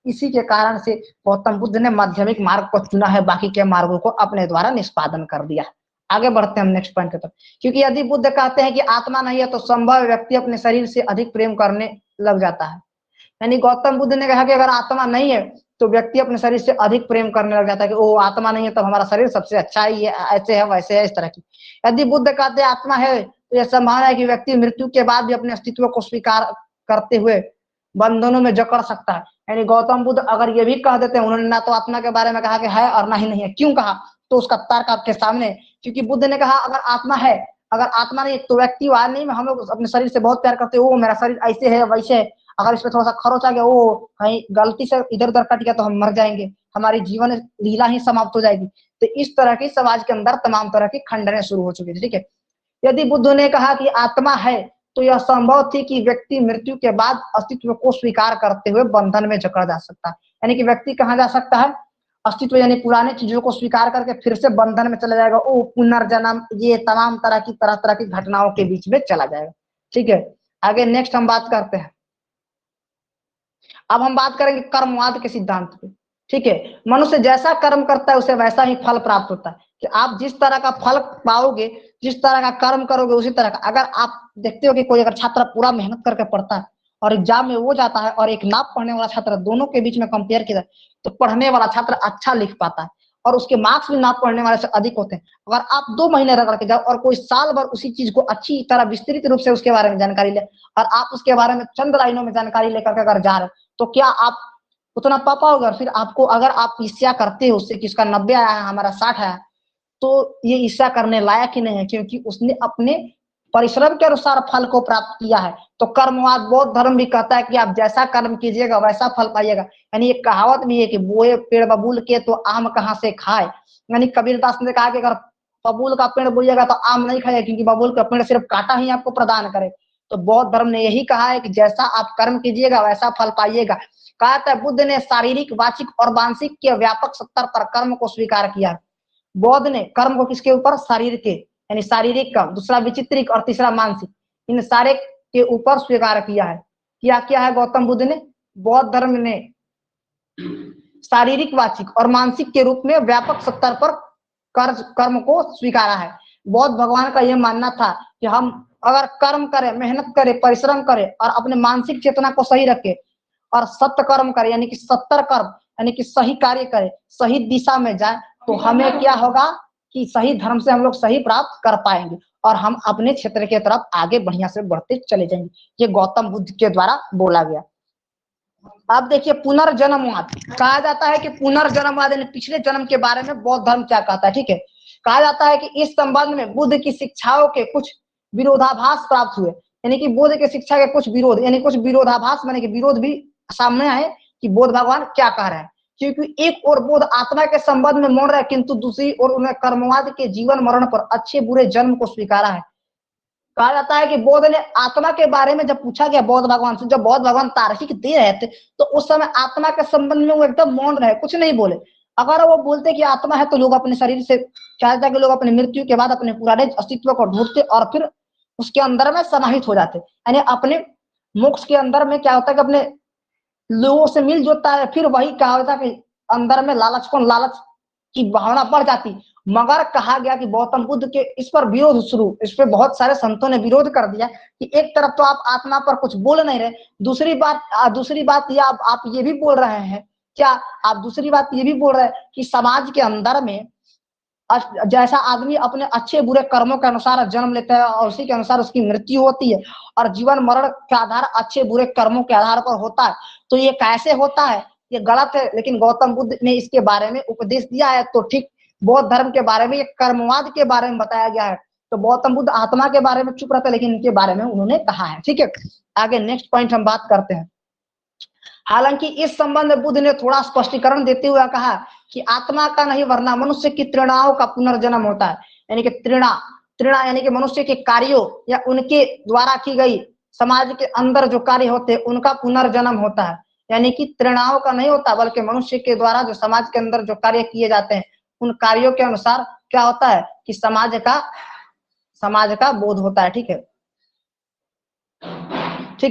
इसी के कारण से गौतम बुद्ध ने माध्यमिक मार्ग को चुना है, बाकी के मार्गों को अपने द्वारा निष्पादन कर दिया। आगे बढ़ते हैं हम नेक्स्ट पॉइंट की तरफ। क्योंकि यदि बुद्ध कहते हैं कि आत्मा नहीं है, तो संभव व्यक्ति अपने शरीर से अधिक प्रेम करने लग जाता है। यानी गौतम बुद्ध ने कहा कि अगर आत्मा नहीं है तो व्यक्ति अपने शरीर से अधिक प्रेम करने लग जाता है कि ओ आत्मा नहीं है तब हमारा शरीर सबसे अच्छा ही है, ऐसे है वैसे है, इस तरह की। यदि बुद्ध कहते हैं आत्मा है, तो यह संभावना है कि व्यक्ति मृत्यु के बाद भी अपने अस्तित्व को स्वीकार करते हुए बंधनों में जकड़ सकता है। यानी गौतम बुद्ध अगर ये भी कह देते हैं, उन्होंने ना तो आत्मा के बारे में कहा कि है और ना ही नहीं है, क्यों कहा, तो उसका तर्क आपके सामने। क्योंकि बुद्ध ने कहा अगर आत्मा है, अगर आत्मा नहीं तो व्यक्ति वार नहीं, हम लोग अपने शरीर से बहुत प्यार करते हैं, वो मेरा शरीर ऐसे है वैसे है, अगर इसमें थोड़ा सा खरोच आ गया, वो कहीं गलती से इधर उधर कट गया तो हम मर जाएंगे, हमारी जीवन लीला ही समाप्त हो जाएगी। तो इस तरह की समाज के अंदर तमाम तरह की खंडनें शुरू हो चुकी थी। ठीक है, यदि बुद्ध ने कहा कि आत्मा है, तो यह संभव थी कि व्यक्ति मृत्यु के बाद अस्तित्व को स्वीकार करते हुए बंधन में जकड़ा जा सकता है। यानी कि व्यक्ति कहाँ जा सकता है, अस्तित्व यानी पुराने चीजों को स्वीकार करके फिर से बंधन में चला जाएगा, ओ पुनर्जन्म, ये तमाम तरह तरह की घटनाओं के बीच में चला जाएगा। ठीक है, आगे नेक्स्ट हम बात करते हैं। अब हम बात करेंगे कर्मवाद के सिद्धांत पे। ठीक है, मनुष्य जैसा कर्म करता है उसे वैसा ही फल प्राप्त होता है, कि आप जिस तरह का फल पाओगे, जिस तरह का कर्म करोगे उसी तरह का। अगर आप देखते हो कि कोई अगर छात्र पूरा मेहनत करके पढ़ता है और एग्जाम में वो जाता है और एक ना पढ़ने वाला छात्र, दोनों के बीच में कंपेयर किया जाए तो पढ़ने वाला छात्र अच्छा लिख पाता है और उसके मार्क्स भी ना पढ़ने वाले से अधिक होते हैं। अगर आप 2 महीने रह करके जाओ और कोई साल भर उसी चीज को अच्छी तरह विस्तृत रूप से उसके बारे में जानकारी ले, और आप उसके बारे में चंद लाइनों में जानकारी लेकर के अगर जा रहे, तो क्या आप उतना पा पाओगे? फिर आपको अगर आप ईर्ष्या करते हो उससे कि उसका 90 आया है, हमारा 60 आया, तो ये ईर्ष्या करने लायक ही नहीं है, क्योंकि उसने अपने परिश्रम के अनुसार फल को प्राप्त किया है। तो कर्मवाद बौद्ध धर्म भी कहता है कि आप जैसा कर्म कीजिएगा वैसा फल पाइएगा। यानी एक कहावत भी है कि बोए पेड़ बबूल के तो आम कहाँ से खाए। यानी कबीरदास ने कहा कि अगर बबूल का पेड़ बोइएगा तो आम नहीं खाएगा, क्योंकि बबूल का पेड़ सिर्फ कांटा ही आपको प्रदान करे। तो बौद्ध धर्म ने यही कहा है कि जैसा आप कर्म कीजिएगा वैसा फल पाइएगा। कहा था बुद्ध ने शारीरिक, वाचिक और मानसिक के व्यापक स्तर पर कर्म को स्वीकार किया। बौद्ध ने कर्म को किसके ऊपर, शरीर के, यानी शारीरिक कर्म, दूसरा विचित्रिक और तीसरा मानसिक, इन सारे के ऊपर स्वीकार किया है। क्या है गौतम बुद्ध ने, बौद्ध धर्म ने शारीरिक, वाचिक और मानसिक के रूप में व्यापक स्तर पर कर्म को स्वीकारा है। बौद्ध भगवान का यह मानना था कि हम अगर कर्म करें, मेहनत करें, परिश्रम करें और अपने मानसिक चेतना को सही रखें और सत्य कर्म करें, यानी कि 70 कर्म, यानी कि सही कार्य करें, सही दिशा में जाए, तो हमें क्या होगा कि सही धर्म से हम लोग सही प्राप्त कर पाएंगे और हम अपने क्षेत्र के तरफ आगे बढ़िया से बढ़ते चले जाएंगे। ये गौतम बुद्ध के द्वारा बोला गया। अब देखिए पुनर्जन्मवाद। कहा जाता है कि पुनर्जन्मवाद यानी पिछले जन्म के बारे में बौद्ध धर्म क्या कहता है। ठीक है, कहा जाता है कि इस संबंध में बुद्ध की शिक्षाओं के कुछ विरोधाभास प्राप्त हुए, यानी कि बुद्ध की शिक्षा के कुछ विरोध, यानी कुछ विरोधाभास माने कि विरोध भी सामने आए कि बौद्ध भगवान क्या कह रहे हैं। क्योंकि एक और बौद्ध आत्मा के संबंध में मोड़ रहे हैं, किंतु दूसरी ओर उन्हें कर्मवाद के जीवन मरण पर अच्छे बुरे जन्म को स्वीकारा है। कहा जाता है कि बौद्ध ने आत्मा के बारे में जब पूछा गया बौद्ध भगवान से, जब बौद्ध भगवान तार्किक दे रहे थे, तो उस समय आत्मा के संबंध में वो एकदम मौन रहे, कुछ नहीं बोले। अगर वो बोलते कि आत्मा है तो लोग अपने शरीर से, क्या जाता है कि लोग अपनी मृत्यु के बाद अपने पुराने अस्तित्व को ढूंढते और फिर उसके अंदर में समाहित हो जाते, यानी अपने मोक्ष के अंदर में क्या होता है कि अपने लोगों से मिल जोता है, फिर वही क्या होता है कि अंदर में लालच की भावना बढ़ जाती। मगर कहा गया कि गौतम बुद्ध के इस पर विरोध शुरू, इस पे बहुत सारे संतों ने विरोध कर दिया कि एक तरफ तो आप आत्मा पर कुछ बोल नहीं रहे, दूसरी बात ये आप ये भी बोल रहे हैं, क्या आप दूसरी बात ये भी बोल रहे हैं कि समाज के अंदर में जैसा आदमी अपने अच्छे बुरे कर्मों के अनुसार जन्म लेता है और उसी के अनुसार उसकी मृत्यु होती है, और जीवन मरण का आधार अच्छे बुरे कर्मों के आधार पर होता है, तो ये कैसे होता है, ये गलत है। लेकिन गौतम बुद्ध ने इसके बारे में उपदेश दिया है, तो ठीक बौद्ध धर्म के बारे में, ये कर्मवाद के बारे में बताया गया है। तो गौतम बुद्ध आत्मा के बारे में चुप रहते, लेकिन इनके बारे में उन्होंने कहा है। ठीक है, आगे नेक्स्ट पॉइंट हम बात करते हैं। हालांकि इस संबंध में बुद्ध ने थोड़ा स्पष्टीकरण देते हुए कहा कि आत्मा का नहीं वरना मनुष्य की तृणाओं का पुनर्जन्म होता है, यानी कि तृणा यानी कि मनुष्य के कार्यों या उनके द्वारा की गई समाज के अंदर जो कार्य होते हैं उनका पुनर्जन्म होता है, यानी कि तृणाओं का नहीं होता, बल्कि मनुष्य के द्वारा जो समाज के अंदर जो कार्य किए जाते हैं उन कार्यों के अनुसार क्या होता है कि समाज का बोध होता है। ठीक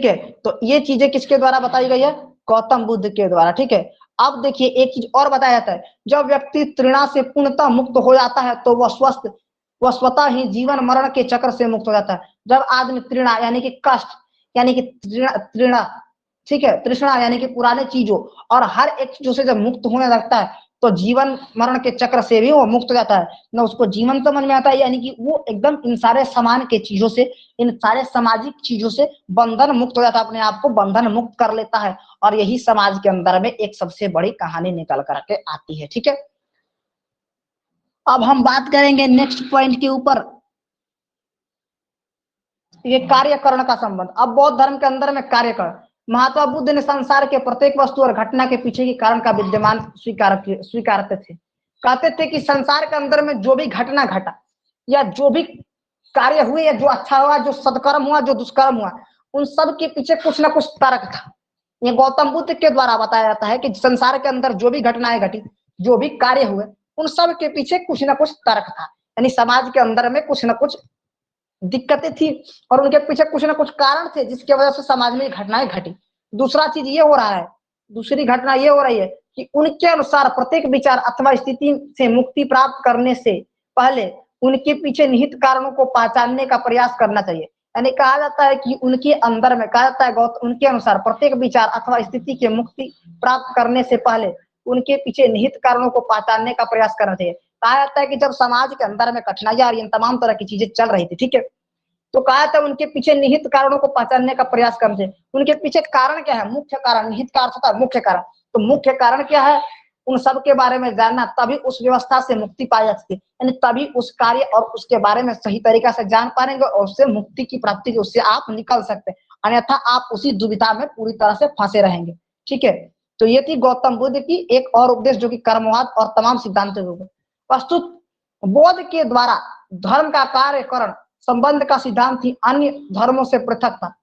है, तो ये चीजें किसके द्वारा बताई गई है, गौतम बुद्ध के द्वारा। ठीक है, अब देखिए एक चीज और बताया जाता है, जब व्यक्ति तृणा से पूर्णतः मुक्त हो जाता है तो वह स्वतः ही जीवन मरण के चक्र से मुक्त हो जाता है। जब आदमी तृणा यानी कि कष्ट, यानी कि तृणा, ठीक है, तृष्णा यानी कि पुराने चीजों और हर एक चीजों से जब मुक्त होने लगता है तो जीवन मरण के चक्र से भी वो मुक्त हो जाता है। न उसको जीवन समझ में आता है, यानी कि वो एकदम इन सारे समान के चीजों से, इन सारे सामाजिक चीजों से बंधन मुक्त हो जाता है, अपने आप को बंधन मुक्त कर लेता है। और यही समाज के अंदर में एक सबसे बड़ी कहानी निकल करके आती है। ठीक है, अब हम बात करेंगे नेक्स्ट पॉइंट के ऊपर, ये कार्यकरण का संबंध। अब बौद्ध धर्म के अंदर में कार्यकरण, महात्मा बुद्ध ने संसार के प्रत्येक वस्तु और घटना के पीछे के कारण का विद्यमान स्वीकारते थे। कहते थे कि संसार के अंदर में जो भी घटना घटा या जो भी कार्य हुए या जो अच्छा हुआ, जो सदकर्म हुआ, जो दुष्कर्म हुआ, उन सब के पीछे कुछ ना कुछ तर्क था। ये गौतम बुद्ध के द्वारा बताया जाता है कि संसार के अंदर जो भी घटनाएं घटी, जो भी कार्य हुए, उन सब के पीछे कुछ ना कुछ तर्क था, यानी समाज के अंदर में कुछ ना कुछ दिक्कतें थी और उनके पीछे कुछ ना कुछ कारण थे जिसकी वजह से समाज में घटनाएं घटी। दूसरा चीज ये हो रहा है, दूसरी घटना ये हो रही है कि उनके अनुसार प्रत्येक विचार अथवा स्थिति से मुक्ति प्राप्त करने से पहले उनके पीछे निहित कारणों को पहचानने का प्रयास करना चाहिए। यानी कहा जाता है कि उनके अंदर में, कहा जाता है उनके अनुसार प्रत्येक विचार अथवा स्थिति के मुक्ति प्राप्त करने से पहले उनके पीछे निहित कारणों को पहचानने का प्रयास करना चाहिए। कहा जाता है कि जब समाज के अंदर में कठिनाइयां और तमाम तरह की चीजें चल रही थी, ठीक है, तो कहा था उनके पीछे निहित कारणों को पहचानने का प्रयास करना चाहिए। उनके पीछे कारण क्या है, मुख्य कारण, निहित का अर्थ होता है मुख्य कारण, तो मुख्य कारण क्या है, उन सब के बारे में जानना, तभी उस व्यवस्था से मुक्ति पाई जा सकती है, यानी तभी उस कार्य और उसके बारे में सही तरीका से जान पाएंगे और उससे मुक्ति की प्राप्ति, उससे आप निकल सकते हैं, अन्यथा आप उसी दुविधा में पूरी तरह से फंसे रहेंगे। ठीक है, तो ये थी गौतम बुद्ध की एक और उपदेश जो कि कर्मवाद और तमाम सिद्धांतों के ऊपर। प्रस्तुत बौद्ध के द्वारा धर्म का कार्यकरण संबंध का सिद्धांत ही अन्य धर्मों से पृथक था,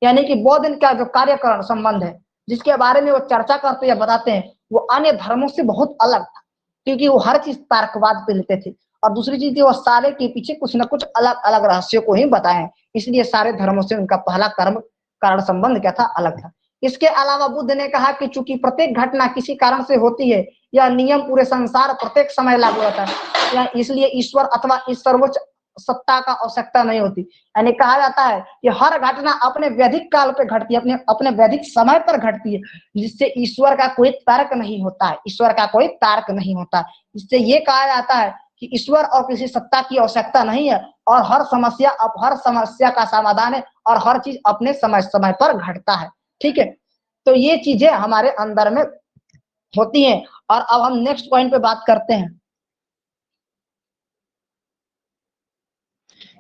यानी कि बौद्ध का जो कार्यकरण संबंध है जिसके बारे में वो चर्चा करते या बताते हैं वो अन्य धर्मों से बहुत अलग था, क्योंकि वो हर चीज तर्कवाद पे लेते थे और दूसरी चीज वो सारे के पीछे कुछ न कुछ अलग अलग रहस्यों को ही बताए, इसलिए सारे धर्मों से उनका पहला कर्म कारण संबंध क्या था, अलग था। इसके अलावा बुद्ध ने कहा कि चूंकि प्रत्येक घटना किसी कारण से होती है, यह नियम पूरे संसार प्रत्येक समय लागू होता है, इसलिए ईश्वर अथवा इस सर्वोच्च सत्ता का आवश्यकता नहीं होती। यानी कहा जाता है कि हर घटना अपने वैदिक काल पे घटती है, अपने वैदिक समय पर घटती है, जिससे ईश्वर का कोई तर्क नहीं होता है, ईश्वर का कोई तर्क नहीं होता है। जिससे ये कहा जाता है कि ईश्वर और किसी सत्ता की आवश्यकता नहीं है और हर समस्या का समाधान है और हर चीज अपने समय पर घटता है। ठीक है, तो ये चीजें हमारे अंदर में होती हैं। और अब हम नेक्स्ट पॉइंट पे बात करते हैं।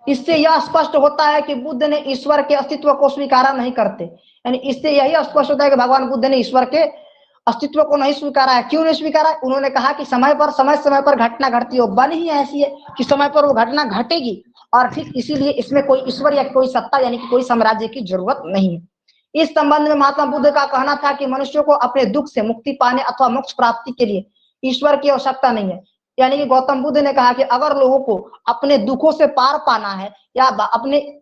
इससे यह स्पष्ट होता है कि बुद्ध ने ईश्वर के अस्तित्व को स्वीकार नहीं करते, यानी इससे यही स्पष्ट होता है कि भगवान बुद्ध ने ईश्वर के अस्तित्व को नहीं स्वीकारा है। क्यों नहीं स्वीकारा? उन्होंने कहा कि समय पर घटना घटती है, बन ही ऐसी है कि समय पर वो घटना घटेगी और ठीक इसीलिए इसमें कोई ईश्वर या कोई सत्ता यानी कि कोई साम्राज्य की जरूरत नहीं है। इस संबंध में महात्मा बुद्ध का कहना था कि मनुष्य को अपने दुख से मुक्ति पाने अथवा मोक्ष प्राप्ति के लिए ईश्वर की आवश्यकता नहीं है। यानी कि गौतम बुद्ध ने कहा कि अगर लोगों को अपने दुखों से पार पाना है या अपने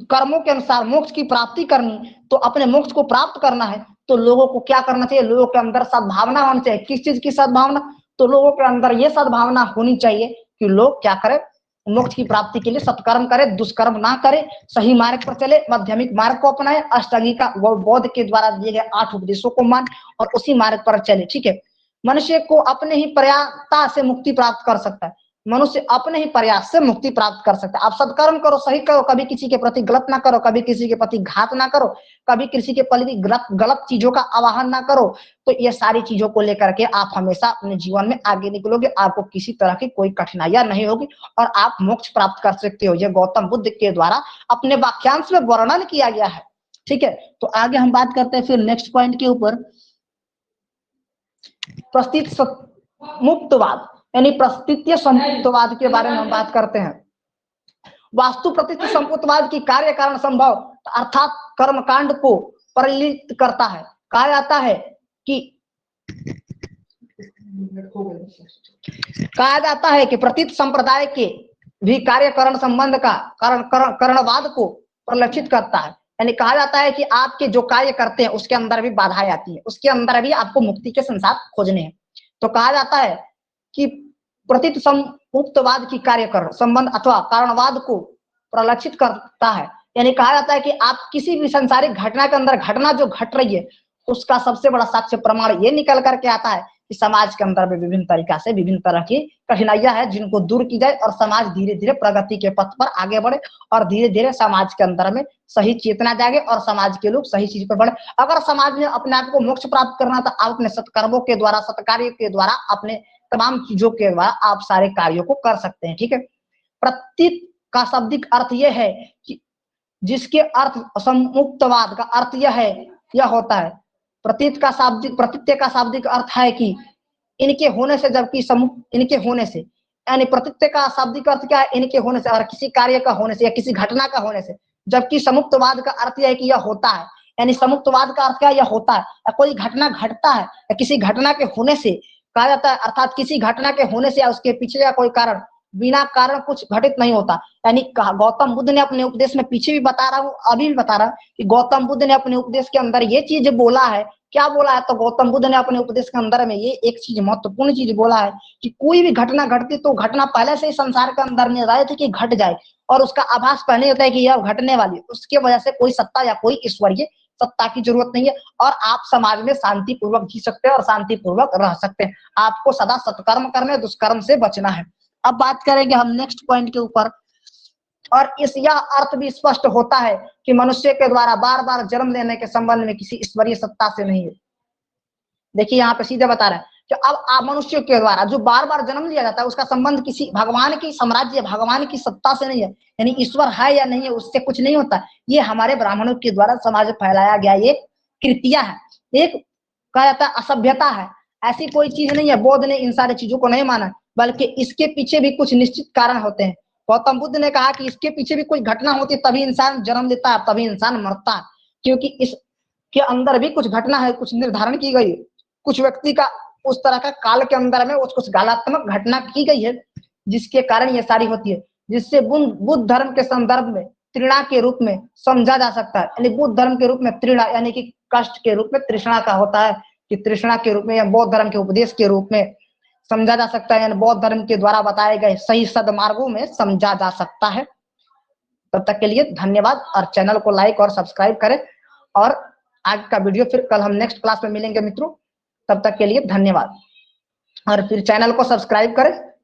कर्मों के अनुसार मोक्ष की प्राप्ति करनी, तो अपने मोक्ष को प्राप्त करना है तो लोगों को क्या करना चाहिए, लोगों के अंदर सद्भावना होनी चाहिए। किस चीज की सद्भावना, तो लोगों के अंदर ये सद्भावना होनी चाहिए कि लोग क्या करें, मोक्ष की प्राप्ति के लिए सत्कर्म करे, दुष्कर्म ना करे, सही मार्ग पर चले, माध्यमिक मार्ग को अपनाए, अष्टांगिका बौद्ध के द्वारा दिए गए 8 उपदेशों को मान और उसी मार्ग पर चले। ठीक है, मनुष्य को अपने ही प्रयासता से मुक्ति प्राप्त कर सकता है, मनुष्य अपने ही प्रयास से मुक्ति प्राप्त कर सकता है। आप सत्कर्म करो, सही करो, कभी किसी के प्रति गलत ना करो, कभी किसी के प्रति घात ना करो, कभी किसी के प्रति गलत चीजों का आवाहन ना करो, तो ये सारी चीजों को लेकर के आप हमेशा अपने जीवन में आगे निकलोगे, आपको किसी तरह की कोई कठिनाइयां नहीं होगी और आप मोक्ष प्राप्त कर सकते हो। ये गौतम बुद्ध के द्वारा अपने वाक्यांश में वर्णन किया गया है। ठीक है, तो आगे हम बात करते हैं फिर नेक्स्ट पॉइंट के ऊपर, प्रस्तित मुक्तवाद यानी प्रस्तित्य संपुटवाद के बारे में हम बात करते हैं। वास्तु प्रतीत संपुटवाद की कार्य कारण संभव अर्थात कर्मकांड को परिलित करता है। कहा जाता है कि प्रतीत संप्रदाय के भी कार्यकरण संबंध का करणवाद को परिलक्षित करता है। यानी कहा जाता है कि आपके जो कार्य करते हैं उसके अंदर भी बाधाएं आती है, उसके अंदर भी आपको मुक्ति के संसार खोजने हैं। तो कहा जाता है कि प्रतीत संपुटवाद की कार्यकरण संबंध अथवा कारणवाद को प्रलक्षित करता है। यानी कहा जाता है कि आप किसी भी संसारिक घटना के अंदर घटना जो घट रही है उसका सबसे बड़ा साक्ष्य प्रमाण ये निकल करके आता है कि समाज के अंदर भी विभिन्न तरीका से विभिन्न तरह की कठिनाइयां हैं जिनको दूर की जाए और समाज धीरे धीरे प्रगति के पथ पर आगे बढ़े और धीरे धीरे समाज के अंदर में सही चेतना जागे और समाज के लोग सही चीज पर बढ़े। अगर समाज में अपने आप को मोक्ष प्राप्त करना तो आप अपने सत्कर्मों के द्वारा, सत्कार्य के द्वारा, अपने तमाम चीजों के द्वारा आप सारे कार्यों को कर सकते हैं। ठीक है, प्रतीत का शाब्दिक अर्थ यह है कि जिसके अर्थ संमुक्तवाद का अर्थ यह होता है। प्रतीत का शाब्दिक, प्रतीत्य का शाब्दिक अर्थ है कि इनके होने से, जबकि इनके होने से, यानी प्रतीत्य का शाब्दिक अर्थ क्या है, इनके होने से और किसी कार्य का होने से या किसी घटना का होने से। जबकि समुक्तवाद का अर्थ यह है कि यह होता है, यानी समुक्तवाद का अर्थ क्या है, यह होता है या कोई घटना घटता है या किसी घटना के होने से कहा जाता है, अर्थात किसी घटना के होने से या उसके पीछे या कोई कारण, बिना कारण कुछ घटित नहीं होता। यानी गौतम बुद्ध ने अपने उपदेश में, पीछे भी बता रहा हूँ अभी भी बता रहा हूँ कि गौतम बुद्ध ने अपने उपदेश के अंदर ये चीज बोला है। क्या बोला है, तो गौतम बुद्ध ने अपने उपदेश के अंदर में ये एक चीज, महत्वपूर्ण चीज बोला है कि कोई भी घटना घटती तो घटना पहले से ही संसार के अंदर निर्धारित है कि घट जाए और उसका आभास पहले होता है कि यह घटने वाली, उसके वजह से कोई सत्ता या कोई ईश्वरीय सत्ता की जरूरत नहीं है और आप समाज में शांति पूर्वक जी सकते हैं और शांति पूर्वक रह सकते हैं। आपको सदा सत्कर्म करने, दुष्कर्म से बचना है। अब बात करेंगे हम नेक्स्ट पॉइंट के ऊपर, और इस यह अर्थ भी स्पष्ट होता है कि मनुष्य के द्वारा बार बार जन्म लेने के संबंध में किसी ईश्वरीय सत्ता से नहीं है। देखिए यहाँ पे सीधे बता रहे हैं कि अब मनुष्य के द्वारा जो बार बार जन्म लिया जाता है उसका संबंध किसी भगवान की साम्राज्य, भगवान की सत्ता से नहीं है। यानी ईश्वर है या नहीं है उससे कुछ नहीं होता। ये हमारे ब्राह्मणों के द्वारा समाज में फैलाया गया ये कृतियां है, एक कहा जाता है असभ्यता है। ऐसी कोई चीज नहीं है, बौद्ध ने इन सारी चीजों को नहीं माना, बल्कि इसके पीछे भी कुछ निश्चित कारण होते हैं। गौतम बुद्ध ने कहा कि इसके पीछे भी कोई घटना होती है तभी इंसान जन्म लेता है, तभी इंसान मरता है, क्योंकि इसके अंदर भी कुछ घटना है, कुछ निर्धारण की गई है, कुछ व्यक्ति का उस तरह का काल के अंदर में कुछ गालात्मक घटना की गई है जिसके कारण ये सारी होती है, जिससे बुद्ध धर्म के संदर्भ में तृणा के रूप में समझा जा सकता है। यानी बुद्ध धर्म के रूप में तृणा यानी कि कष्ट के रूप में तृष्णा का होता है कि तृष्णा के रूप में या बौद्ध धर्म के उपदेश के रूप में समझा जा सकता है, यानी बौद्ध धर्म के द्वारा बताए गए सही सदमार्गों में समझा जा सकता है। तब तक के लिए धन्यवाद और चैनल को लाइक और सब्सक्राइब करें और आज का वीडियो फिर कल हम नेक्स्ट क्लास में मिलेंगे मित्रों। तब तक के लिए धन्यवाद और फिर चैनल को सब्सक्राइब करें।